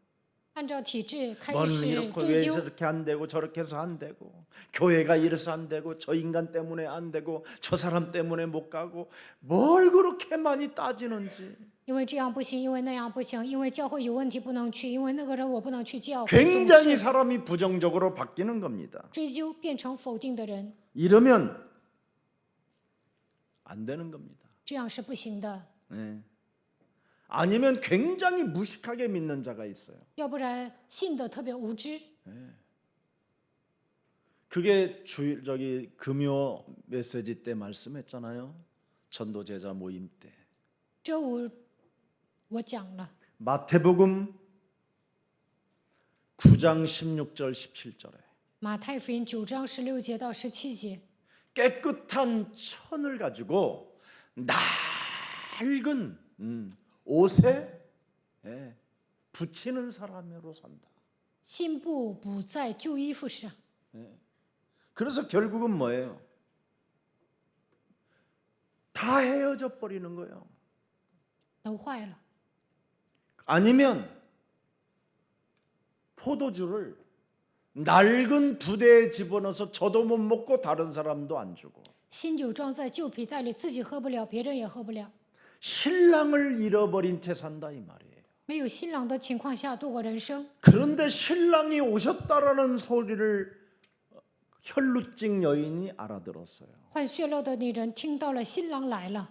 按照体制开 너는 始 이렇게 追 왜 究， 저렇게 안 되고 저렇게 해서 안 되고 교회가 이래서 안 되고 저 인간 때문에 안 되고 저 사람 때문에 못 가고 뭘 그렇게 많이 따지는지 因为这样不行，因为那样不行，因为教会有问题不能去，因为那个人我不能去教会，总 굉장히 是 사람이 부정적으로 바뀌는 겁니다. 追究变成否定的人， 이러면 안 되는 겁니다. 这样是不行的。 네. 아니면 굉장히 무식하게 믿는 자가 있어요. 要不然信的特别无知。 그게 저기 금요 메시지 때 말씀했잖아요. 전도 제자 모임 때. 周五我讲了， 마태복음 9장 16절 17절에 马太福音9章16节到17节， 깨끗한 천을 가지고 낡은 옷에 붙이는 사람으로 산다. 新布补在旧衣服上。 그래서 결국은 뭐예요? 다 헤어져 버리는 거예요. 都坏了， 아니면 포도주를 낡은 부대에 집어넣어서 저도 못 먹고 다른 사람도 안 주고 新酒装在旧皮袋里，自己喝不了，别人也喝不了。 신랑을 잃어버린 채 산다 이 말이에요. 没有新郎的情况下度过人生， 그런데 신랑이 오셨다라는 소리를 혈루증 여인이 알아들었어요. 患血漏的女人听到了新郎来了，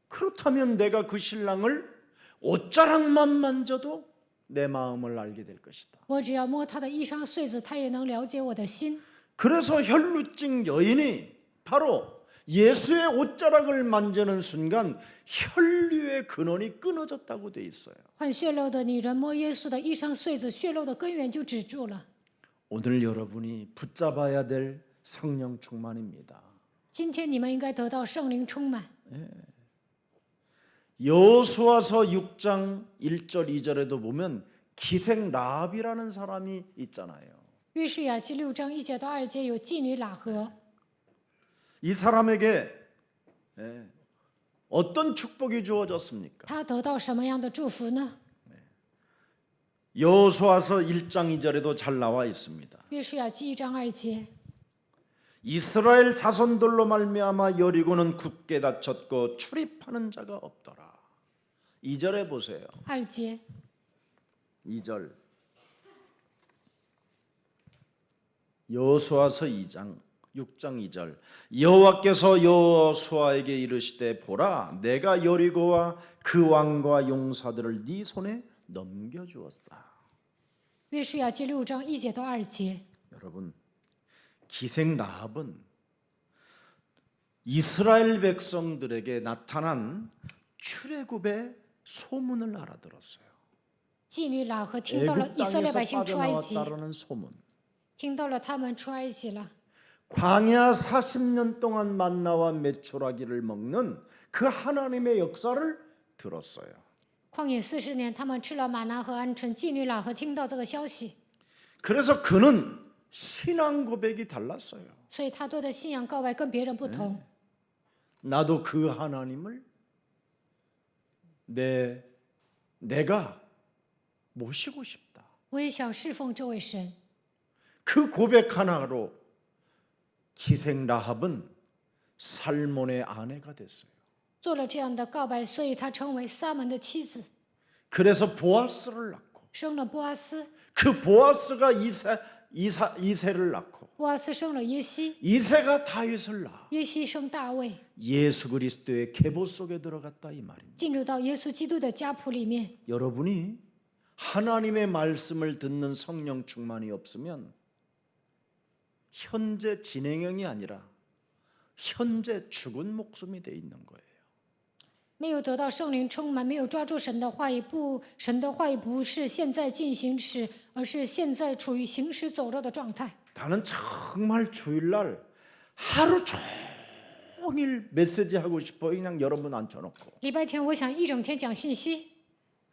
그렇다면 내가 그 신랑을 옷자락만 만져도 내 마음을 알게 될 것이다. 我只要摸他的衣裳穗子，他也能了解我的心。 그래서 혈루증 여인이 바로 예수의 옷자락을 만지는 순간 혈류의 근원이 끊어졌다고 돼 있어요. 患血漏的女人摸耶稣的衣裳穗子，血漏的根源就止住了。 오늘 여러분이 붙잡아야 될 성령 충만입니다. 今天你们应该得到圣灵充满。 여호수아서 6장 1절 2절에도 보면 기생 라합이라는 사람이 있잖아요. 约书亚记6章1节到2节有妓女喇合， 이 사람에게 어떤 축복이 주어졌습니까? 她得到什么样的祝福呢？ 여호수아서 1장 2절에도 잘 나와 있습니다. 约书亚记1章2节， 이스라엘 자손들로 말미암아 여리고는 굳게 닫혔고 출입하는 자가 없더라. 2절에 보세요. 2节， 2절. 여호수아서 2장 6장 2절. 여호와께서 여호수아에게 이르시되 보라 내가 여리고와 그 왕과 용사들을 네 손에 넘겨주었다. 约书亚记6章1节到2节， 여러분 기생 라합은 이스라엘 백성들에게 나타난 출애굽의 소문을 알아들었어요. 妓女喇合听到了 애굽 以色列百 땅에서 姓出埃及， 빠져나왔다라는 소문. 听到了他们出埃及了。 광야 40년 동안 만나와 메추라기를 먹는 그 하나님의 역사를 들었어요. 旷野40年，他们吃了玛拿和鹌鹑。妓女喇合听到这个消息， 그래서 그는 신앙 고백이 달랐어요. 所以他对的信仰告白跟别人不同。 나도 그 하나님을 내가 모시고 싶다. 我也想侍奉这位神。 그 고백 하나로 기생 라합은 살몬의 아내가 됐어요. 做了这样的告白，所以他成为撒门的妻子， 그래서 보아스를 낳고 生了波阿斯， 그 보아스가 이세를 낳고 波阿斯生了耶西， 이세가 다윗을 낳아 耶西生大卫， 예수 그리스도의 계보 속에 들어갔다 이 말입니다. 进入到耶稣基督的家谱里面。 여러분이 하나님의 말씀을 듣는 성령 충만이 없으면 현재 진행형이 아니라 현재 죽은 목숨이 돼 있는 거예요. 没有得到圣灵充满，没有抓住神的话语，神的话语不是现在进行时，而是现在处于行尸走肉的状态。 나는 정말 주일날 하루 종일 메시지 하고 싶어. 그냥 여러분 앉혀놓고 礼拜天我想一整天讲信息，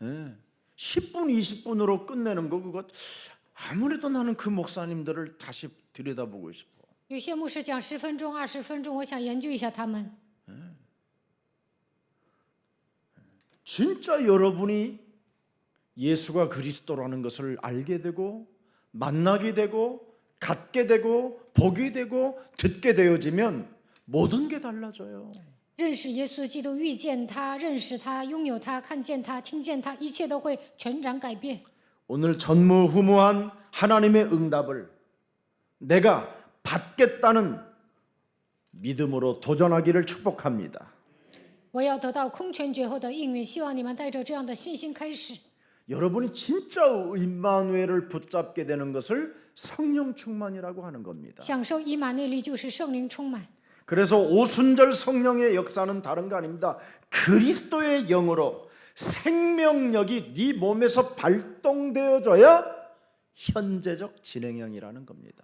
10분 20분으로 끝내는 거 그거 아무래도 나는 그 목사님들을 다시 들여다보고 싶어. 有些牧师讲10分钟、20分钟，我想研究一下他们。 진짜 여러분이 예수가 그리스도라는 것을 알게 되고 만나게 되고 갖게 되고 보게 되고 듣게 되어지면 모든 게 달라져요. 认识耶稣基督，遇见他，认识他，拥有他，看见他，听见他，一切都会全然改变。 오늘 전무후무한 하나님의 응답을 내가 받겠다는 믿음으로 도전하기를 축복합니다. 我要得到空前绝后的应允，希望你们带着这样的信心开始。 여러분이 진짜 임마누엘을 붙잡게 되는 것을 성령 충만이라고 하는 겁니다. 享受以马内利就是圣灵充满。 그래서 오순절 성령의 역사는 다른 거 아닙니다. 그리스도의 영으로 생명력이 네 몸에서 발동되어져야 현재적 진행형이라는 겁니다.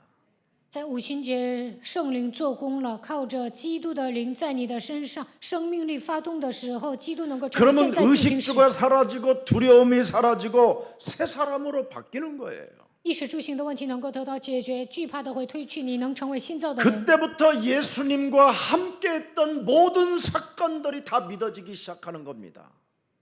在五旬节，圣灵做工了，靠着基督的灵在你的身上，生命力发动的时候，基督能够成为 그러면 现在进行时。 의식주가 사라지고 두려움이 사라지고 새 사람으로 바뀌는 거예요. 衣食住行的问题能够得到解决，惧怕的会退去，你能成为新造的人。 그때부터 예수님과 함께했던 모든 사건들이 다 믿어지기 시작하는 겁니다.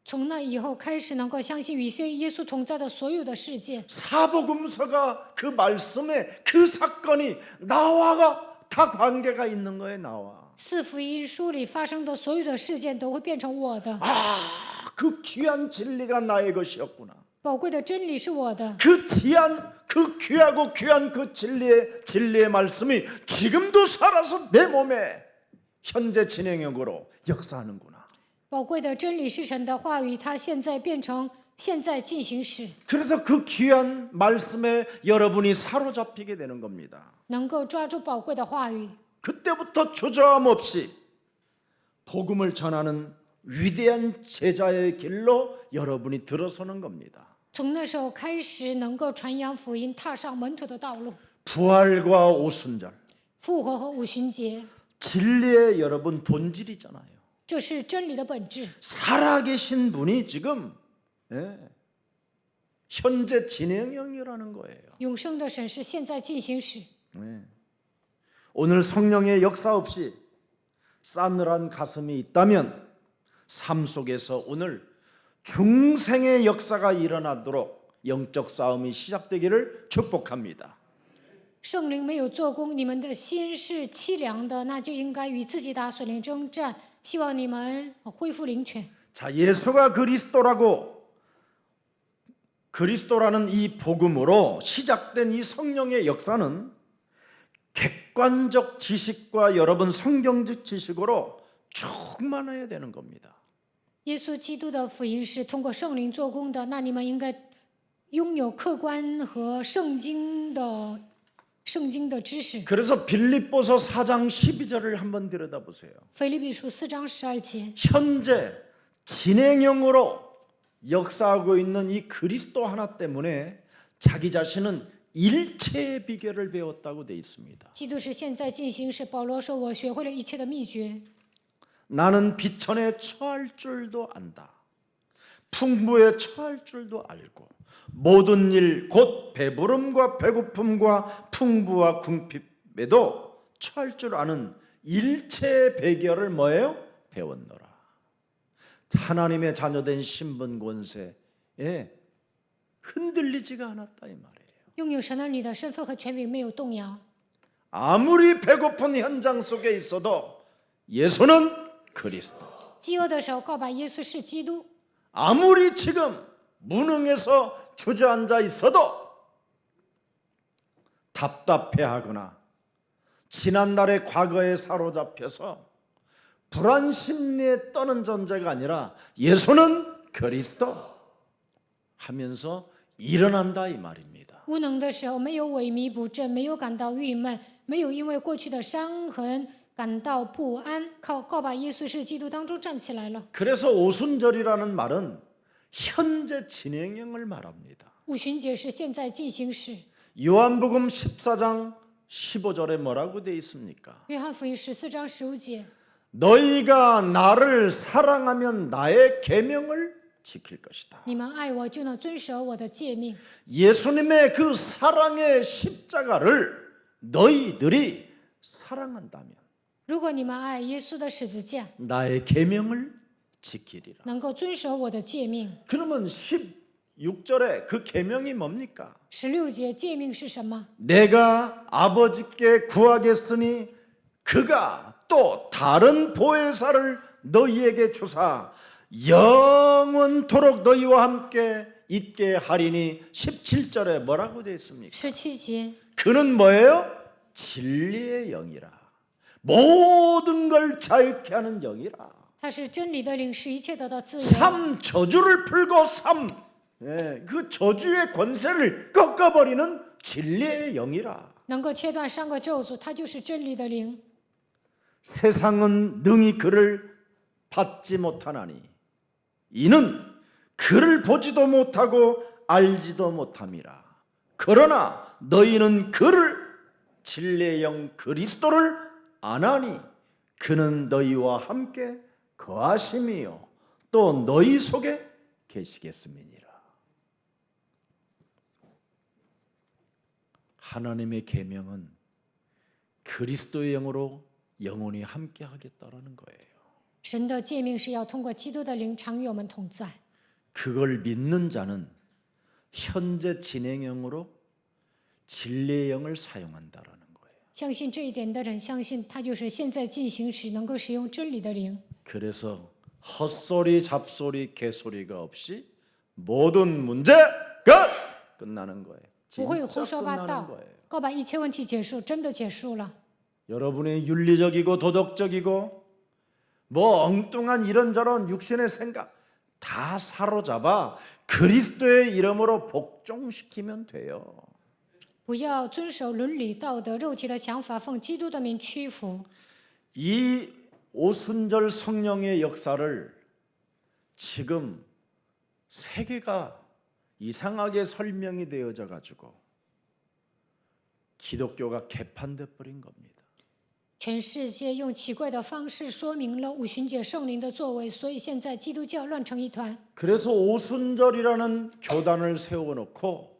从那以后开始，能够相信与耶稣同在的所有的事件。 사복음서가 그 말씀에 그 사건이 나와가 다 관계가 있는 거예요. 나와. 四福音书里发生的所有的事件都会变成我的， 그 귀한 진리가 나의 것이었구나. 宝贵的真理是我的。 그 귀한 그 귀하고 귀한 그 진리의 말씀이 지금도 살아서 내 몸에 현재 진행형으로 역사하는구나. 宝贵的真理是神的话语，它现在变成现在进行时， 그래서 그 귀한 말씀에 여러분이 사로잡히게 되는 겁니다. 能够抓住宝贵的话语。 그때부터 주저함 없이 복음을 전하는 위대한 제자의 길로 여러분이 들어서는 겁니다. 从那时候开始，能够传扬福音，踏上门徒的道路。 부활과 오순절 复活和五旬节， 진리의 여러분 본질이잖아요. 这是真理的本质。 살아계신 분이 지금 현재 진행형이라는 거예요. 永生的神是现在进行时。 오늘 성령의 역사 없이 싸늘한 가슴이 있다면 삶 속에서 오늘 중생의 역사가 일어나도록 영적 싸움이 시작되기를 축복합니다. 圣灵没有做工，你们的心是凄凉的，那就应该与自己打属灵征战。希望你们恢复灵权。 자, 예수가 그리스도라는 이 복음으로 시작된 이 성령의 역사는 객관적 지식과 여러분 성경적 지식으로 충만해야 되는 겁니다. 耶稣基督的福音是通过圣灵做工的，那你们应该拥有客观和圣经的知识。 그래서 빌립보서 4장 12절을 한번 들여다보세요. 腓立比书4章12节， 현재 진행형으로 역사하고 있는 이 그리스도 하나 때문에 자기 자신은 일체의 비결을 배웠다고 돼 있습니다. 基督是现在进行时。保罗说：“我学会了一切的秘诀， 나는 비천에 처할 줄도 안다. 풍부에 처할 줄도 알고 모든 일 곧 배부름과 배고픔과 풍부와 궁핍에도 처할 줄 아는 일체의 비결을 뭐예요? 배웠노라. 하나님의 자녀된 신분 권세에 흔들리지가 않았다 이 말이에요. 拥有神儿女的身份和权柄没有动摇。 아무리 배고픈 현장 속에 있어도 예수는 그리스도. 饥饿的时候告白耶稣是基督， 아무리 지금 무능해서 주저앉아 있어도 답답해하거나 지난날의 과거에 사로잡혀서 불안 심리에 떠는 존재가 아니라 예수는 그리스도 하면서 일어난다 이 말입니다. 无能的时候没有萎靡不振，没有感到郁闷，没有因为过去的伤痕感到不安，告把耶稣是基督当中站起来了。 그래서 오순절이라는 말은 현재 진행형을 말합니다. 五旬节是现在进行时。 요한복음 14장 15절에 뭐라고 되어 있습니까? 约翰福音14章15节， 너희가 나를 사랑하면 나의 계명을 지킬 것이다. 你们爱我，就能遵守我的诫命。 예수님의 그 사랑의 십자가를 너희들이 사랑한다면 如果你们爱耶稣的十字架， 나의 계명을 지키리라. 能够遵守我的诫命。 그러면 16절에 그 계명이 뭡니까? 16节诫命是什么？ 내가 아버지께 구하겠으니 그가 또 다른 보혜사를 너희에게 주사 영원토록 너희와 함께 있게 하리니 17절에 뭐라고 되어 있습니까? 17节， 그는 뭐예요? 진리의 영이라. 모든 걸 자유케 하는 영이라. 他是真理的灵，使一切得到自由。 삼 저주를 풀고 그 저주의 권세를 꺾어버리는 진리의 영이라. 能够切断3个咒诅，他就是真理的灵。 세상은 능히 그를 받지 못하나니 이는 그를 보지도 못하고 알지도 못함이라. 그러나 너희는 그를 진리의 영 그리스도를 아나니 그는 너희와 함께 거하심이요 또 너희 속에 계시겠음이니라. 하나님의 계명은 그리스도의 영으로 영원히 함께 하겠다라는 거예요. 神的诫命是要通过基督的灵常与我们同在。 그걸 믿는 자는 현재 진행형으로 진리의 영을 사용한다라는 거예요. 相信这一点的人，相信他就是现在进行时能够使用真理的灵。 그래서 헛소리, 잡소리, 개소리가 없이 모든 문제가 끝나는 거예요. 不会 진짜 胡说八 끝나는 道 거예요. ，告把一切问题结束，真的结束了。 여러분의 윤리적이고 도덕적이고 뭐 엉뚱한 이런저런 육신의 생각 다 사로잡아 그리스도의 이름으로 복종시키면 돼요. 不要遵守伦理道德、肉体的想法，奉基督的名屈服。 이 오순절 성령의 역사를 지금 세계가 이상하게 설명이 되어져 가지고 기독교가 개판돼 버린 겁니다. 全世界用奇怪的方式说明了五旬节圣灵的作为，所以现在基督教乱成一团。 그래서 오순절이라는 교단을 세워놓고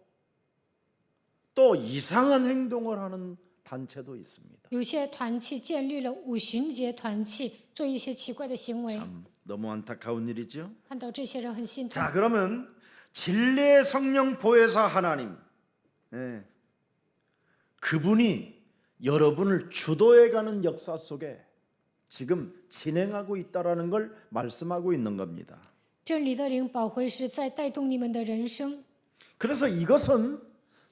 또 이상한 행동을 하는 단체도 있습니다. 有些团契建立了五旬节团契，做一些奇怪的行为。 참 너무 안타까운 일이죠. 看到这些人很心疼。 자, 그러면 진리의 성령 보혜사 하나님, 그분이 여러분을 주도해가는 역사 속에 지금 진행하고 있다라는 걸 말씀하고 있는 겁니다. 真理的灵保惠师在带动你们的人生， 그래서 이것은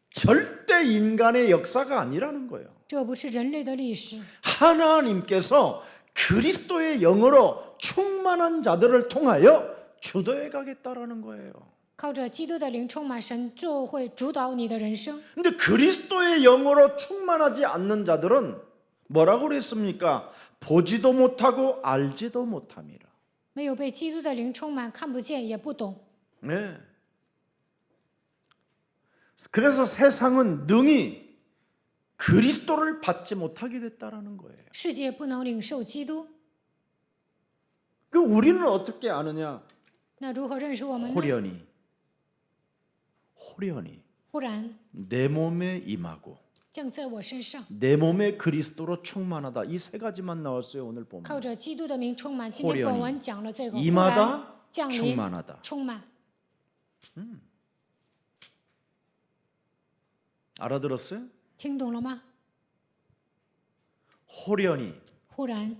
절대 인간의 역사가 아니라는 거예요. 这不是人类的历史， 하나님께서 그리스도의 영으로 충만한 자들을 통하여 주도해 가겠다라는 거예요. 靠着基督的灵充满，神就会主导你的人生。 근데 그리스도의 영으로 충만하지 않는 자들은 뭐라고 그랬습니까? 보지도 못하고 알지도 못함이라. 没有被基督的灵充满，看不见也不懂。 네. 그래서 세상은 능히 그리스도를 받지 못하게 됐다라는 거예요. 世界不能领受基督， 그 우리는 어떻게 아느냐? 那如何认识我们呢？ 호련히 忽然 내 몸에 임하고 降在我身上， 내 몸에 그리스도로 충만하다. 이 세 가지만 나왔어요 오늘 보면. 靠着基督的名充满。今天本文讲了这个，忽 임하다, 然降临， 충만하다. 充满。 알아들었어요? 听懂了吗？ 호련히 忽然，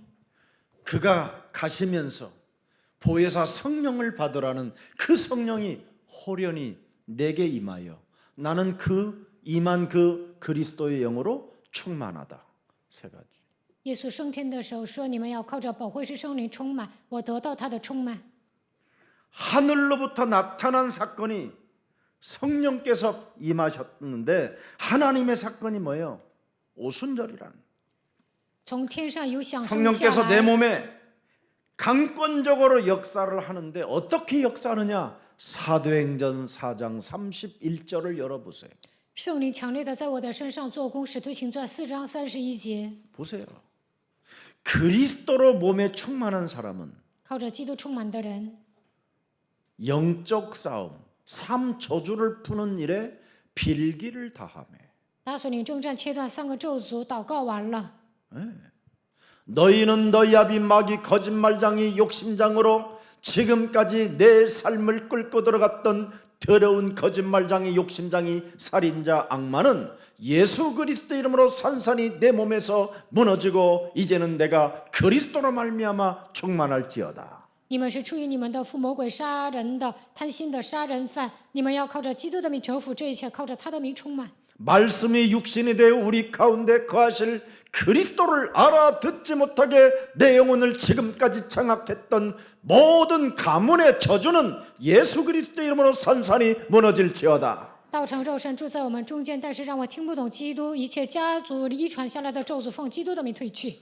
그가 가시면서 보혜사 성령을 받으라는 그 성령이 호련히 내게 임하여 나는 그 임한 그 그리스도의 영으로 충만하다. 세 가지. 耶稣升天的时候说：“你们要靠着保惠师圣灵充满。”我得到他的充满。 하늘로부터 나타난 사건이 성령께서 임하셨는데 하나님의 사건이 뭐예요? 오순절이라는. 从天上有响声下 성령께서 내 来。 몸에 강권적으로 역사를 하는데 어떻게 역사하느냐? 사도행전 4장 31절을 열어보세요. 圣灵强烈的在我的身上做工，使徒行传4章31节。 보세요. 그리스도로 몸에 충만한 사람은 靠着基督充满的人， 영적 싸움, 삶 저주를 푸는 일에 빌기를 다하며 打属灵征战切断3个咒诅，祷告完了。 너희는 너희 아비 마귀 거짓말장이 욕심장으로 지금까지 내 삶을 끌고 들어갔던 더러운 거짓말장이 욕심장이 살인자 악마는 예수 그리스도 이름으로 산산이 내 몸에서 무너지고 이제는 내가 그리스도로 말미암아 충만할지어다. 你们是出于你们的父魔鬼杀人的贪心的杀人犯，你们要靠着基督的名折服这一切，靠着他的名充满。 말씀이 육신이 되어 우리 가운데 거하실 그리스도를 알아듣지 못하게 내 영혼을 지금까지 장악했던 모든 가문의 저주는 예수 그리스도 이름으로 산산이 무너질지어다. 道成肉身住在我们中间，但是让我听不懂基督，一切家族遗传下来的咒诅奉基督的名退去。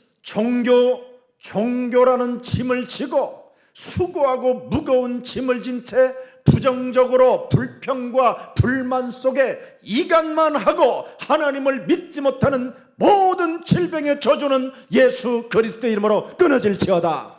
종교라는 짐을 지고 수고하고 무거운 짐을 진 채 부정적으로 불평과 불만 속에 이간만 하고 하나님을 믿지 못하는 모든 질병의 저주는 예수 그리스도 이름으로 끊어질지어다.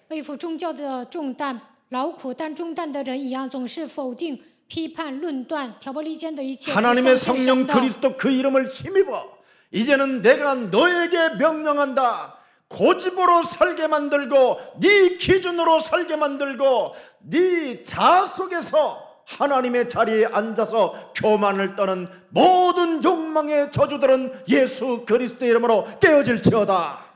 背负宗教的重担，劳苦担重担的人一样，总是否定、批判、论断、挑拨离间的一切。 하나님의 성령 그리스도 그 이름을 힘입어 이제는 내가 너에게 명령한다. 고집으로 살게 만들고 네 기준으로 살게 만들고 네 자아 속에서 하나님의 자리에 앉아서 교만을 떠는 모든 욕망의 저주들은 예수 그리스도 이름으로 깨어질지어다.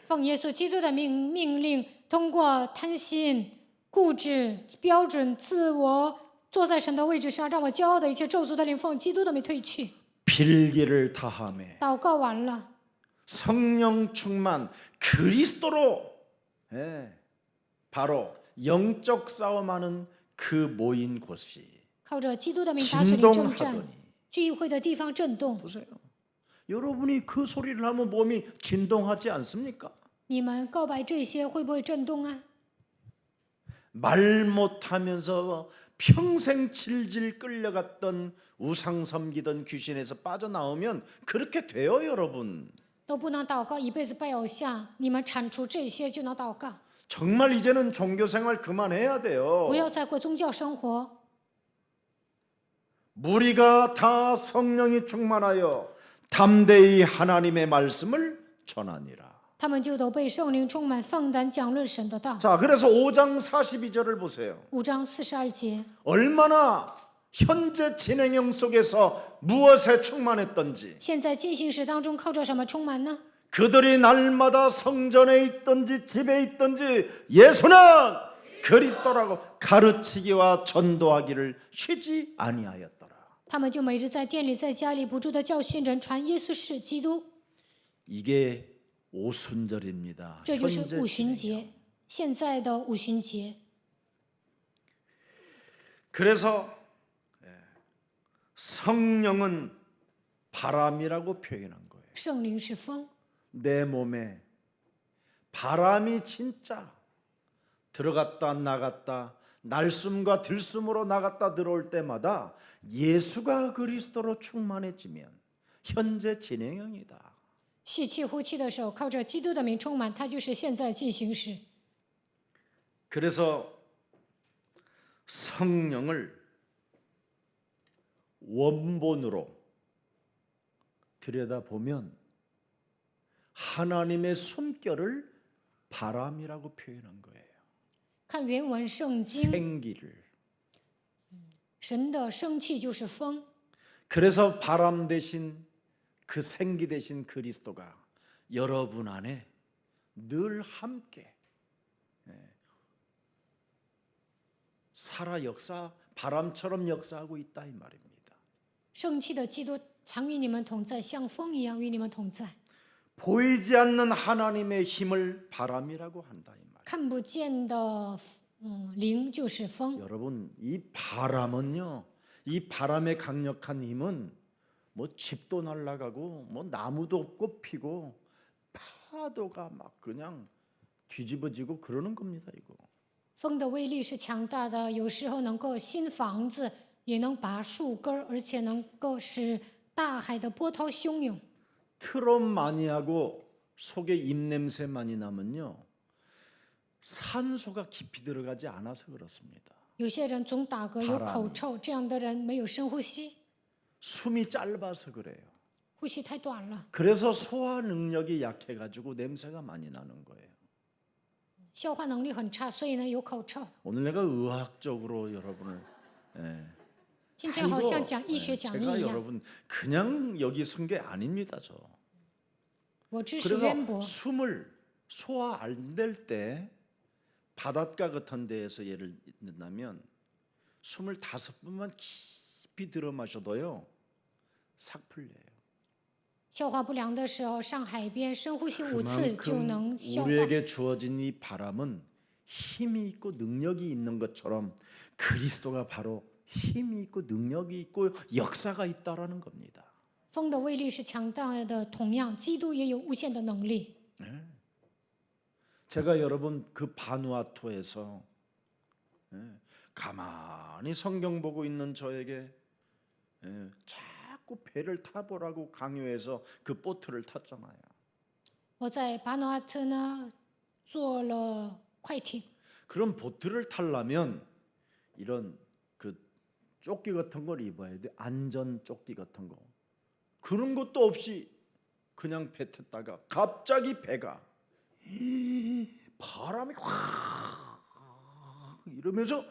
奉耶稣基督的命令，通过贪心、固执、标准、自我，坐在神的位置上，让我骄傲的一切咒诅的灵，奉基督的名退去。 빌기를 다하며 祷告完了， 성령 충만 그리스도로 바로 영적 싸움하는 그 모인 곳이 靠着基督的名打属灵征战， 진동하더니 聚会的地方震动。 보세요. 여러분이 그 소리를 하면 몸이 진동하지 않습니까? 你们告白这些会不会震动啊？ 말 못하면서 평생 질질 끌려갔던 우상 섬기던 귀신에서 빠져나오면 그렇게 돼요, 여러분. 都不能祷告，一辈子拜偶像，你们铲除这些就能祷告。 정말 이제는 종교 생활 그만해야 돼요. 不要再过宗教生活。 무리가 다 성령이 충만하여 담대히 하나님의 말씀을 전하니라. 他们就都被圣灵充满，放胆讲论神的道。 자, 그래서 5장 42절을 보세요. 5章42节， 얼마나 현재 진행형 속에서 무엇에 충만했던지 现在进行时当中靠着什么充满呢？ 그들이 날마다 성전에 있든지 집에 있든지 예수는 그리스도라고 가르치기와 전도하기를 쉬지 아니하였더라. 他们就每日在店里、在家里不住的教训人，传耶稣是基督。 이게 오순절입니다. 这就是 현재 五旬 진행형. 节，现在的五旬节。 그래서 성령은 바람이라고 표현한 거예요. 圣灵是风， 내 몸에 바람이 진짜 들어갔다 나갔다 날숨과 들숨으로 나갔다 들어올 때마다 예수가 그리스도로 충만해지면 현재 진행형이다. 吸气呼气的时候，靠着基督的名充满，它就是现在进行时。 그래서 성령을 원본으로 들여다보면 하나님의 숨결을 바람이라고 표현한 거예요. 看原文圣经， 생기를. 神的生气就是风， 그래서 바람 대신 그 생기 대신 그리스도가 여러분 안에 늘 함께 살아 역사 바람처럼 역사하고 있다 이 말입니다. 生气的基督常与你们同在，像风一样与你们同在。 보이지 않는 하나님의 힘을 바람이라고 한다 이 말. 看不见的灵就是风。 여러분 이 바람은요, 이 바람의 강력한 힘은 뭐 집도 날아가고 뭐 나무도 꽃피고 파도가 막 그냥 뒤집어지고 그러는 겁니다. 이거. 风的威力是强大的，有时候能够新房子，也能拔树根儿，而且能够使大海的波涛汹涌。 트럼 많이 하고 속에 입냄새 많이 나면요, 산소가 깊이 들어가지 않아서 그렇습니다. 有些人总打嗝，有口臭，这样的人没有深呼吸， 숨이 짧아서 그래요. 呼吸太短了， 그래서 소화 능력이 약해가지고 냄새가 많이 나는 거예요. 消化能力很差，所以呢有口臭。 오늘 내가 의학적으로 여러분을, 예. 今天好像讲医学 예, 讲 제가 义一样， 여러분 그냥 여기 쓴 게 아닙니다. 저. 我知识渊 그래서 博。 숨을 소화 안 될 때 바닷가 같은 데에서 예를 든다면 숨을 5번만 깊이 들어 마셔도요, 싹 풀려요. 消化不良的时候，上海边深呼吸5次就 그만큼 能消化。 우리에게 주어진 이 바람은 힘이 있고 능력이 있는 것처럼 그리스도가 바로 힘이 있고 능력이 있고 역사가 있다라는 겁니다. 风的威力是强大的，同样，基督也有无限的能力。 제가 여러분 그 바누아투에서 가만히 성경 보고 있는 저에게 자꾸 배를 타보라고 강요해서 그 보트를 탔잖아요. 我在巴努阿特呢坐了快艇， 그런 보트를 타려면 이런 그 조끼 같은 걸 입어야 돼. 안전 조끼 같은 거. 그런 것도 없이 그냥 배 탔다가 갑자기 배가 바람이 확 이러면서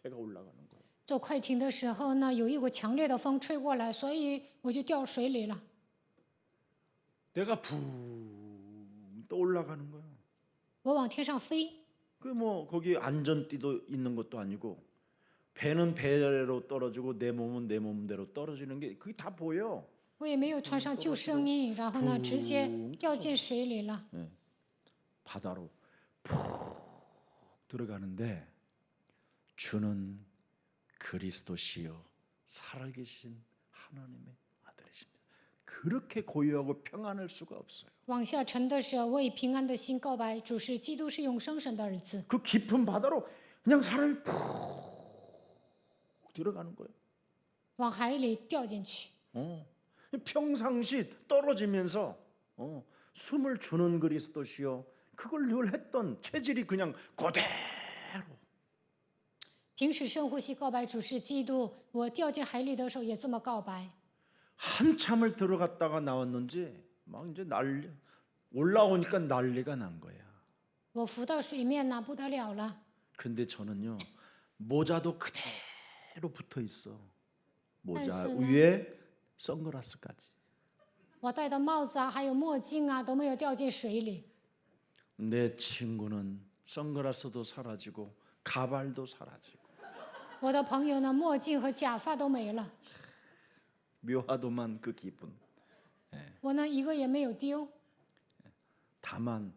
배가 올라가는 거예요. 坐快艇的时候呢，有一股强烈的风吹过来，所以我就掉水里了。 내가 붕 떠올라가는 거야. 我往天上飞， 그 뭐 거기 안전띠도 있는 것도 아니고 배는 배로 떨어지고 내 몸은 내 몸대로 떨어지는 게 그게 다 보여. 我也没有穿上救生衣，然后呢，直接掉进水里了。 바다로 푹 들어가는데 주는 그리스도시요 살아계신 하나님의 아들이십니다. 그렇게 고요하고 평안할 수가 없어요. 往下沉的时候，我以平安的心告白，主是基督，是永生神的儿子。 그 깊은 바다로 그냥 사람이 푹 들어가는 거예요. 往海里掉进去。 평상시 떨어지면서 숨을 주는 그리스도시요 그걸 늘 했던 체질이 그냥 그대로 平时深呼吸告白主是基督，我掉进海里的时候也这么告白。 한참을 들어갔다가 나왔는지 막 이제 난리 올라오니까 난리가 난 거야. 我浮到水面呢，不得了了。 근데 저는요 모자도 그대로 붙어 있어. 모자 알았어요. 위에 선글라스까지. 我戴的帽子啊，还有墨镜啊，都没有掉进水里。 내 친구는 선글라스도 사라지고 가발도 사라지고 我的朋友呢，墨镜和假发都没了， 묘하도만 그 기분. 我呢一个也没有丢。 다만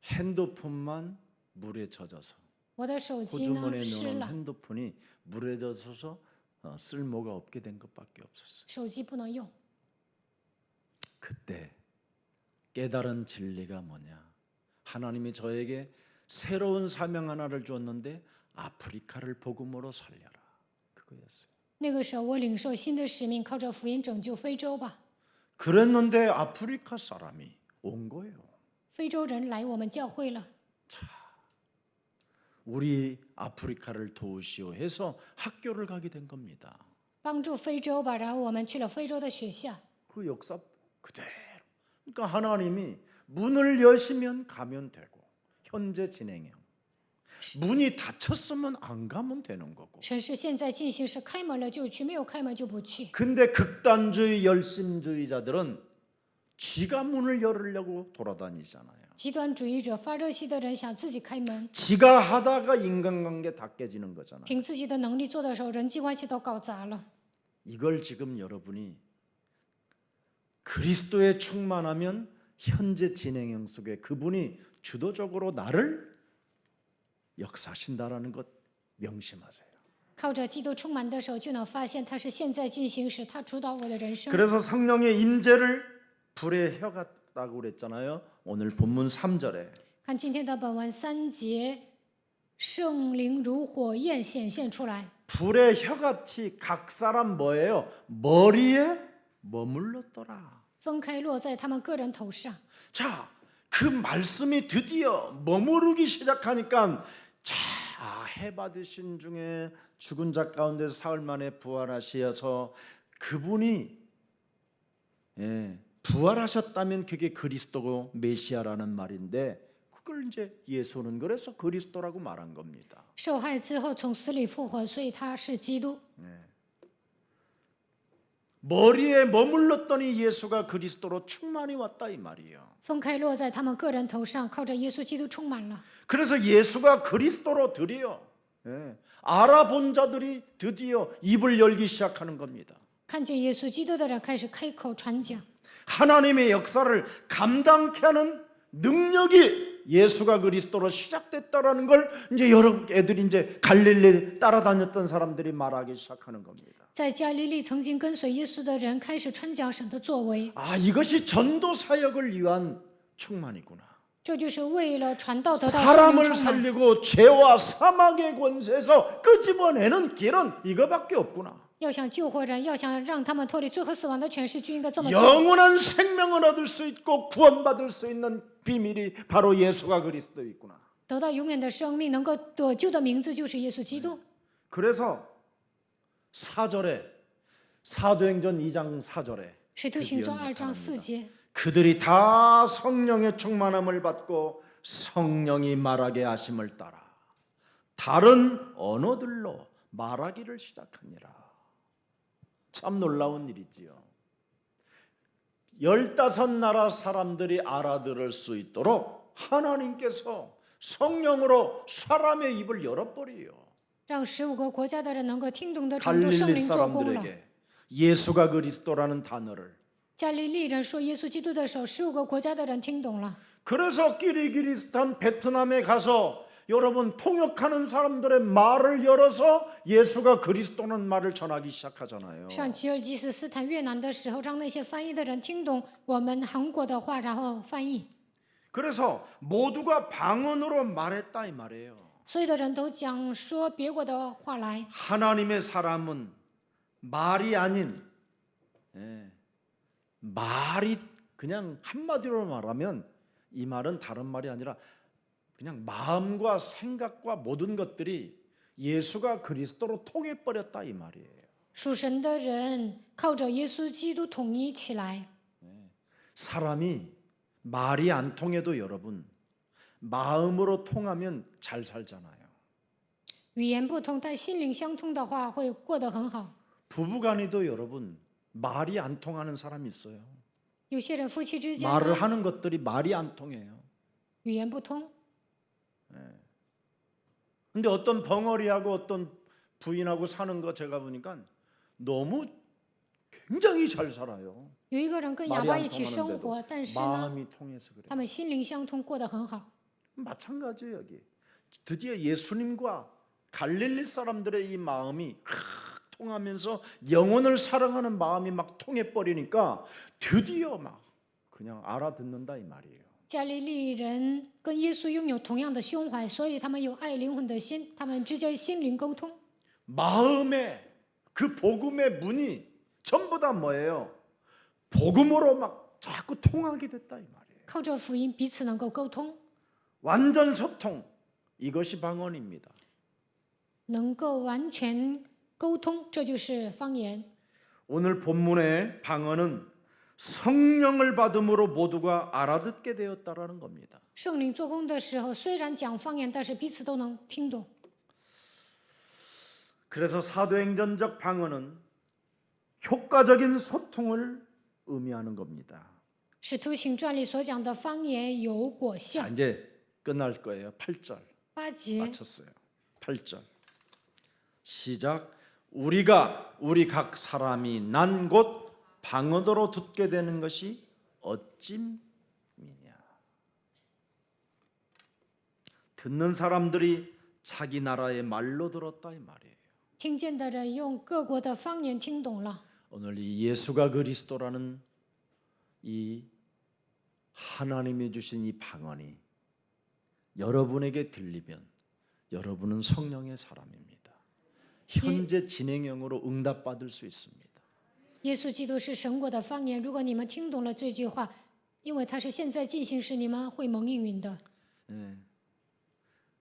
핸드폰만 물에 젖어서 我的手机呢 호주머니에 湿 넣은 了， 핸드폰이 물에 젖어서 쓸모가 없게 된 것밖에 없었어요. 手机不能用。 그때 깨달은 진리가 뭐냐? 하나님이 저에게 새로운 사명 하나를 주었는데 아프리카를 복음으로 살려라. 그거였어요. 那个时候我领受新的使命，靠着福音拯救非洲吧。 그랬는데 아프리카 사람이 온 거예요. 非洲人来我们教会了， 우리 아프리카를 도우시오 해서 학교를 가게 된 겁니다. 帮助非洲吧。然后我们去了非洲的学校。 그 역사 그대로. 그러니까 하나님이 문을 여시면 가면 되고 현재 진행형. 문이 닫혔으면 안 가면 되는 거고. 神是现在进行时，开门了就去，没有开门就不去。 근데 극단주의 열심주의자들은 지가 문을 열으려고 돌아다니잖아요. 极端主义者、发热心的人想自己开门， 지가 하다가 인간관계 다 깨지는 거잖아요. 凭自己的能力做的时候，人际关系都搞砸了。 이걸 지금 여러분이 그리스도에 충만하면 현재 진행형 속에 그분이 주도적으로 나를 역사하신다라는 것 명심하세요. 靠着基督充满的时候，就能发现他是现在进行时，他主导我的人生。 그래서 성령의 임재를 불의 혀가 시작했다고 그랬잖아요. 오늘 본문 3절에 看今天的本文3节，圣灵如火焰显现出来， 불의 혀같이 각 사람 뭐예요? 머리에 머물렀더라. 分开落在他们个人头上。 자, 그 말씀이 드디어 머무르기 시작하니까 자, 해 받으신 중에 죽은 자 가운데 사흘 만에 부활하셔서 그분이 부활하셨다면 그게 그리스도고 메시아라는 말인데 그걸 이제 예수는 그래서 그리스도라고 말한 겁니다. 受害之后从死里复活，所以他是基督。 머리에 머물렀더니 예수가 그리스도로 충만히 왔다 이 말이에요. 分开落在他们个人头上，靠着耶稣基督充满了。 그래서 예수가 그리스도로 드디어 알아본 자들이 드디어 입을 열기 시작하는 겁니다. 看见耶稣基督的人开始开口传讲， 하나님의 역사를 감당케 하는 능력이 예수가 그리스도로 시작됐다라는 걸 이제 여러 애들이 이제 갈릴리 따라다녔던 사람들이 말하기 시작하는 겁니다. 在加利利曾经跟随耶稣的人开始传讲神的作为， 아, 이것이 전도 사역을 위한 충만이구나. 这就是为了传道得到圣灵 사람을 充满。 살리고 죄와 사망의 권세에서 끄집어내는 길은 이거밖에 없구나. 要想救活人，要想让他们脱离罪和死亡的权势，就应该这么做。 영원한 생명을 얻을 수 있고 구원받을 수 있는 비밀이 바로 예수가 그리스도에 있구나. 得到永远的生命，能够得救的名字就是耶稣基督。 그래서 4절에 사도행전 2장 4절에 使徒行传2章4节， 그들이 다 성령의 충만함을 받고 성령이 말하게 하심을 따라 다른 언어들로 말하기를 시작하니라. 참 놀라운 일이지요. 15나라 사람들이 알아들을 수 있도록 하나님께서 성령으로 사람의 입을 열어버려요. 让15个国家的人能够听懂的程度，圣 갈릴리 灵做工了。 사람들에게 예수가 그리스도라는 단어를 加利利人说耶稣基督的时候，15个国家的人听懂了。 그래서 끼리기리스탄 베트남에 가서 여러분 통역하는 사람들의 말을 열어서 예수가 그리스도는 말을 전하기 시작하잖아요. 上吉尔吉斯斯坦越南的时候，让那些翻译的人听懂我们韩国的话，然后翻译。 그래서 모두가 방언으로 말했다 이 말이에요. 所有的人都讲说别国的话来。 하나님의 사람은 말이 아닌 말이 그냥 한마디로 말하면 이 말은 다른 말이 아니라 그냥 마음과 생각과 모든 것들이 예수가 그리스도로 통해버렸다 이 말이에요. 属神的人靠着耶稣基督统一起来。 사람이 말이 안 통해도 여러분 마음으로 통하면 잘 살잖아요. 语言不通，但心灵相通的话，会过得很好。 부부간에도 여러분 말이 안 통하는 사람이 있어요. 有些人夫妻之间 말을 呢， 하는 것들이 말이 안 통해요. 语言不通。 근데 어떤 벙어리하고 어떤 부인하고 사는 거 제가 보니까 너무 굉장히 잘 살아요. 有一个人跟哑 말이 巴 안 一起生 통하는데도 活，但是呢， 마음이 통해서 그래. 他们心灵相通，过得很好。 마찬가지예요 여기. 드디어 예수님과 갈릴리 사람들의 이 마음이 통하면서 영혼을 사랑하는 마음이 막 통해버리니까 드디어 막 그냥 알아듣는다 이 말이에요. 加利利人跟耶稣拥有同样的胸怀，所以他们有爱灵魂的心，他们之间心灵沟通。 마음의 그 복음의 문이 전부 다 뭐예요? 복음으로 막 자꾸 통하게 됐다 이 말이에요. 靠着福音彼此能够沟通， 완전 소통. 이것이 방언입니다. 能够完全沟通，这就是方言。 오늘 본문의 방언은 성령을 받음으로 모두가 알아듣게 되었다라는 겁니다. 圣灵做工的时候，虽然讲方言，但是彼此都能听懂。 그래서 사도행전적 방언은 효과적인 소통을 의미하는 겁니다. 使徒行传里所讲的方言有果 자, 效。 이제 끝날 거예요. 8절 8节， 마쳤어요. 8절 시작. 우리가 우리 각 사람이 난 곳 방언으로 듣게 되는 것이 어찜이냐. 듣는 사람들이 자기 나라의 말로 들었다 이 말이에요. 听见的人用各国的方言听懂了。 오늘 이 예수가 그리스도라는 이 하나님이 주신 이 방언이 여러분에게 들리면 여러분은 성령의 사람입니다. 현재 진행형으로 응답받을 수 있습니다. 耶稣基督是神国的方言。如果你们听懂了这句话，因为它是现在进行时，你们会蒙应允的。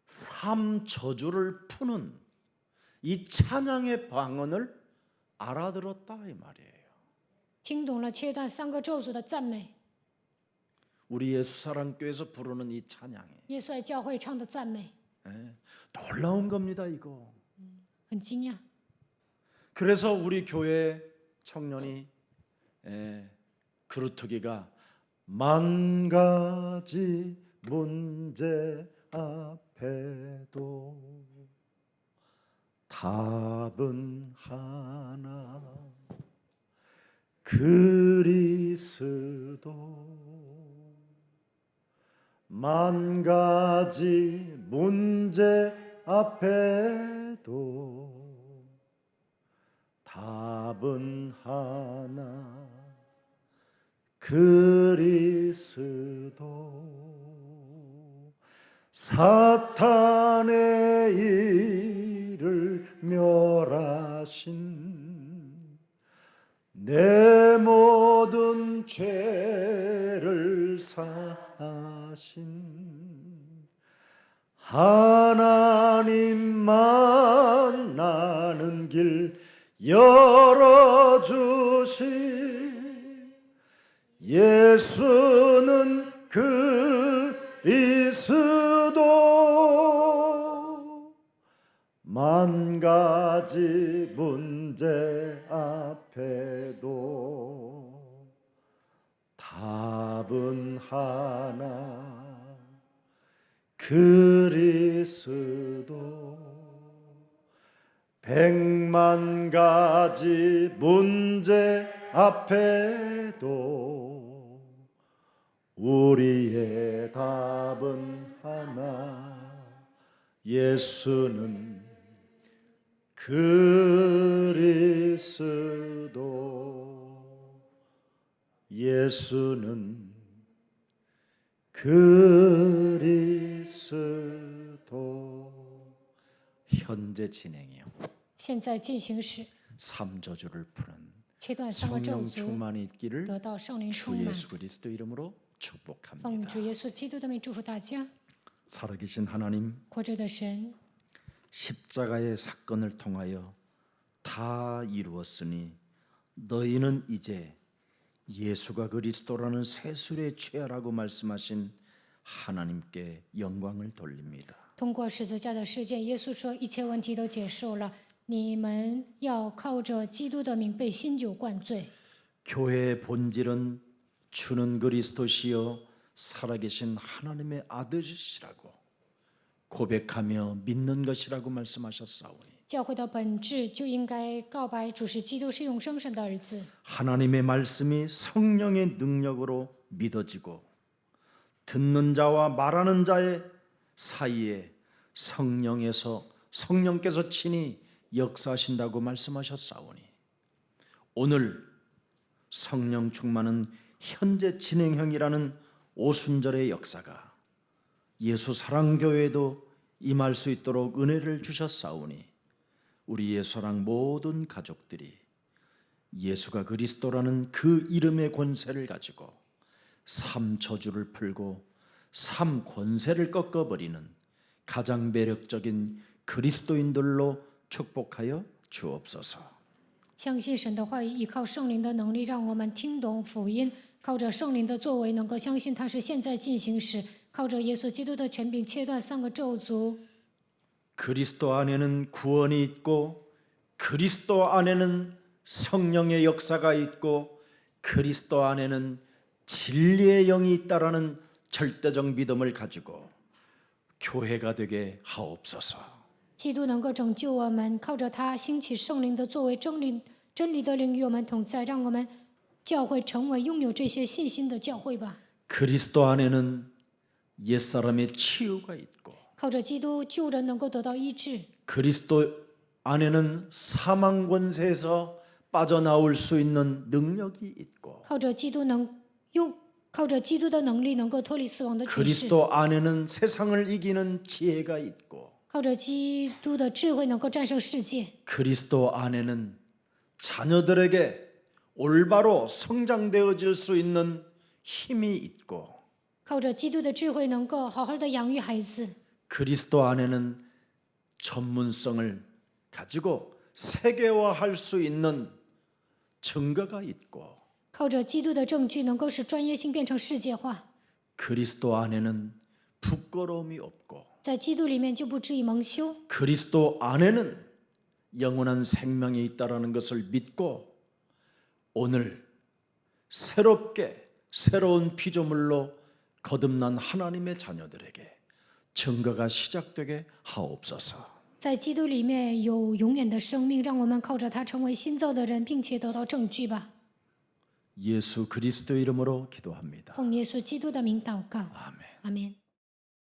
삶 저주를 푸는 이 찬양의 방언을 알아들었다 이 말이에요. 听懂了切断3个咒诅的赞美， 우리 예수사랑교회에서 부르는 이 찬양이 耶稣爱教会唱的赞美， 놀라운 겁니다 이거. 很惊讶。 그래서 우리 교회 청년이 그루터기가 만 가지 문제 앞에도 답은 하나 그리스도 만 가지 문제 앞에도 답은 하나 그리스도 사탄의 일을 멸하신 내 모든 죄를 사하신 하나님만 나는 길 열어주신 예수는 그리스도 만 가지 문제 앞에도 답은 하나 그리스도 100만 가지 문제 앞에도 우리의 답은 하나 예수는 그리스도 예수는 그리스도 현재 진행이요. 现在进行时， 삼저주를 푸는 切断3个咒 성령 诅， 충만이 있기를 得到圣灵 주 充满。 예수 그리스도 이름으로 奉 축복합니다. 主耶稣基督的名祝福大家。 살아계신 하나님, 活着的神， 십자가의 사건을 통하여 다 이루었으니 너희는 이제 예수가 그리스도라는 세술에 취하라고 말씀하신 하나님께 영광을 돌립니다. 通过十字架的事件，耶稣说一切问题都结束了，你们要靠着基督的名被新酒灌醉。 교회의 본질은 주는 그리스도시요 살아계신 하나님의 아들이시라고 고백하며 믿는 것이라고 말씀하셨사오니 教会的本质就应该告白主是基督，是永生神的儿子。 하나님의 말씀이 성령의 능력으로 믿어지고 듣는 자와 말하는 자의 사이에 성령께서 친히 역사하신다고 말씀하셨사오니 오늘 성령 충만은 현재 진행형이라는 오순절의 역사가 예수 사랑교회에도 임할 수 있도록 은혜를 주셨사오니 우리 예수사랑 모든 가족들이 예수가 그리스도라는 그 이름의 권세를 가지고 삶 저주를 풀고 삶 권세를 꺾어버리는 가장 매력적인 그리스도인들로 축복하여 주옵소서. 相信神的话语，依靠圣灵的能力，让我们听懂福音，靠着圣灵的作为，能够相信它是现在进行时，靠着耶稣基督的权柄，切断3个咒诅。 그리스도 안에는 구원이 있고 그리스도 안에는 성령의 역사가 있고 그리스도 안에는 진리의 영이 있다라는 절대적 믿음을 가지고 교회가 되게 하옵소서. 基督能够拯救我们，靠着他兴起圣灵的作为，真理的灵与我们同在，让我们教会成为拥有这些信心的教会吧。 그리스도 안에는 옛사람의 치유가 있고 靠着基督，旧人能够得到医治； 그리스도 안에는 사망 권세에서 빠져나올 수 있는 능력이 있고 靠着基督靠着基督的能力能够脱离死亡的权势， 그리스도 안에는 세상을 이기는 지혜가 있고 靠着基督的智慧能够战胜世界， 그리스도 안에는 자녀들에게 올바로 성장되어질 수 있는 힘이 있고 靠着基督的智慧能够好好的养育孩子， 그리스도 안에는 전문성을 가지고 세계화할 수 있는 증거가 있고 靠着基督的证据能够使专业性变成世界化， 그리스도 안에는 부끄러움이 없고 在基督里面就不至于蒙羞。 그리스도 안에는 영원한 생명이 있다라는 것을 믿고 오늘 새롭게 새로운 피조물로 거듭난 하나님의 자녀들에게 증거가 시작되게 하옵소서. 在基督里面有永远的生命，让我们靠着它成为新造的人，并且得到证据吧。 예수 그리스도 이름으로 기도합니다. 奉耶稣基督的名祷告， 아멘. 阿门。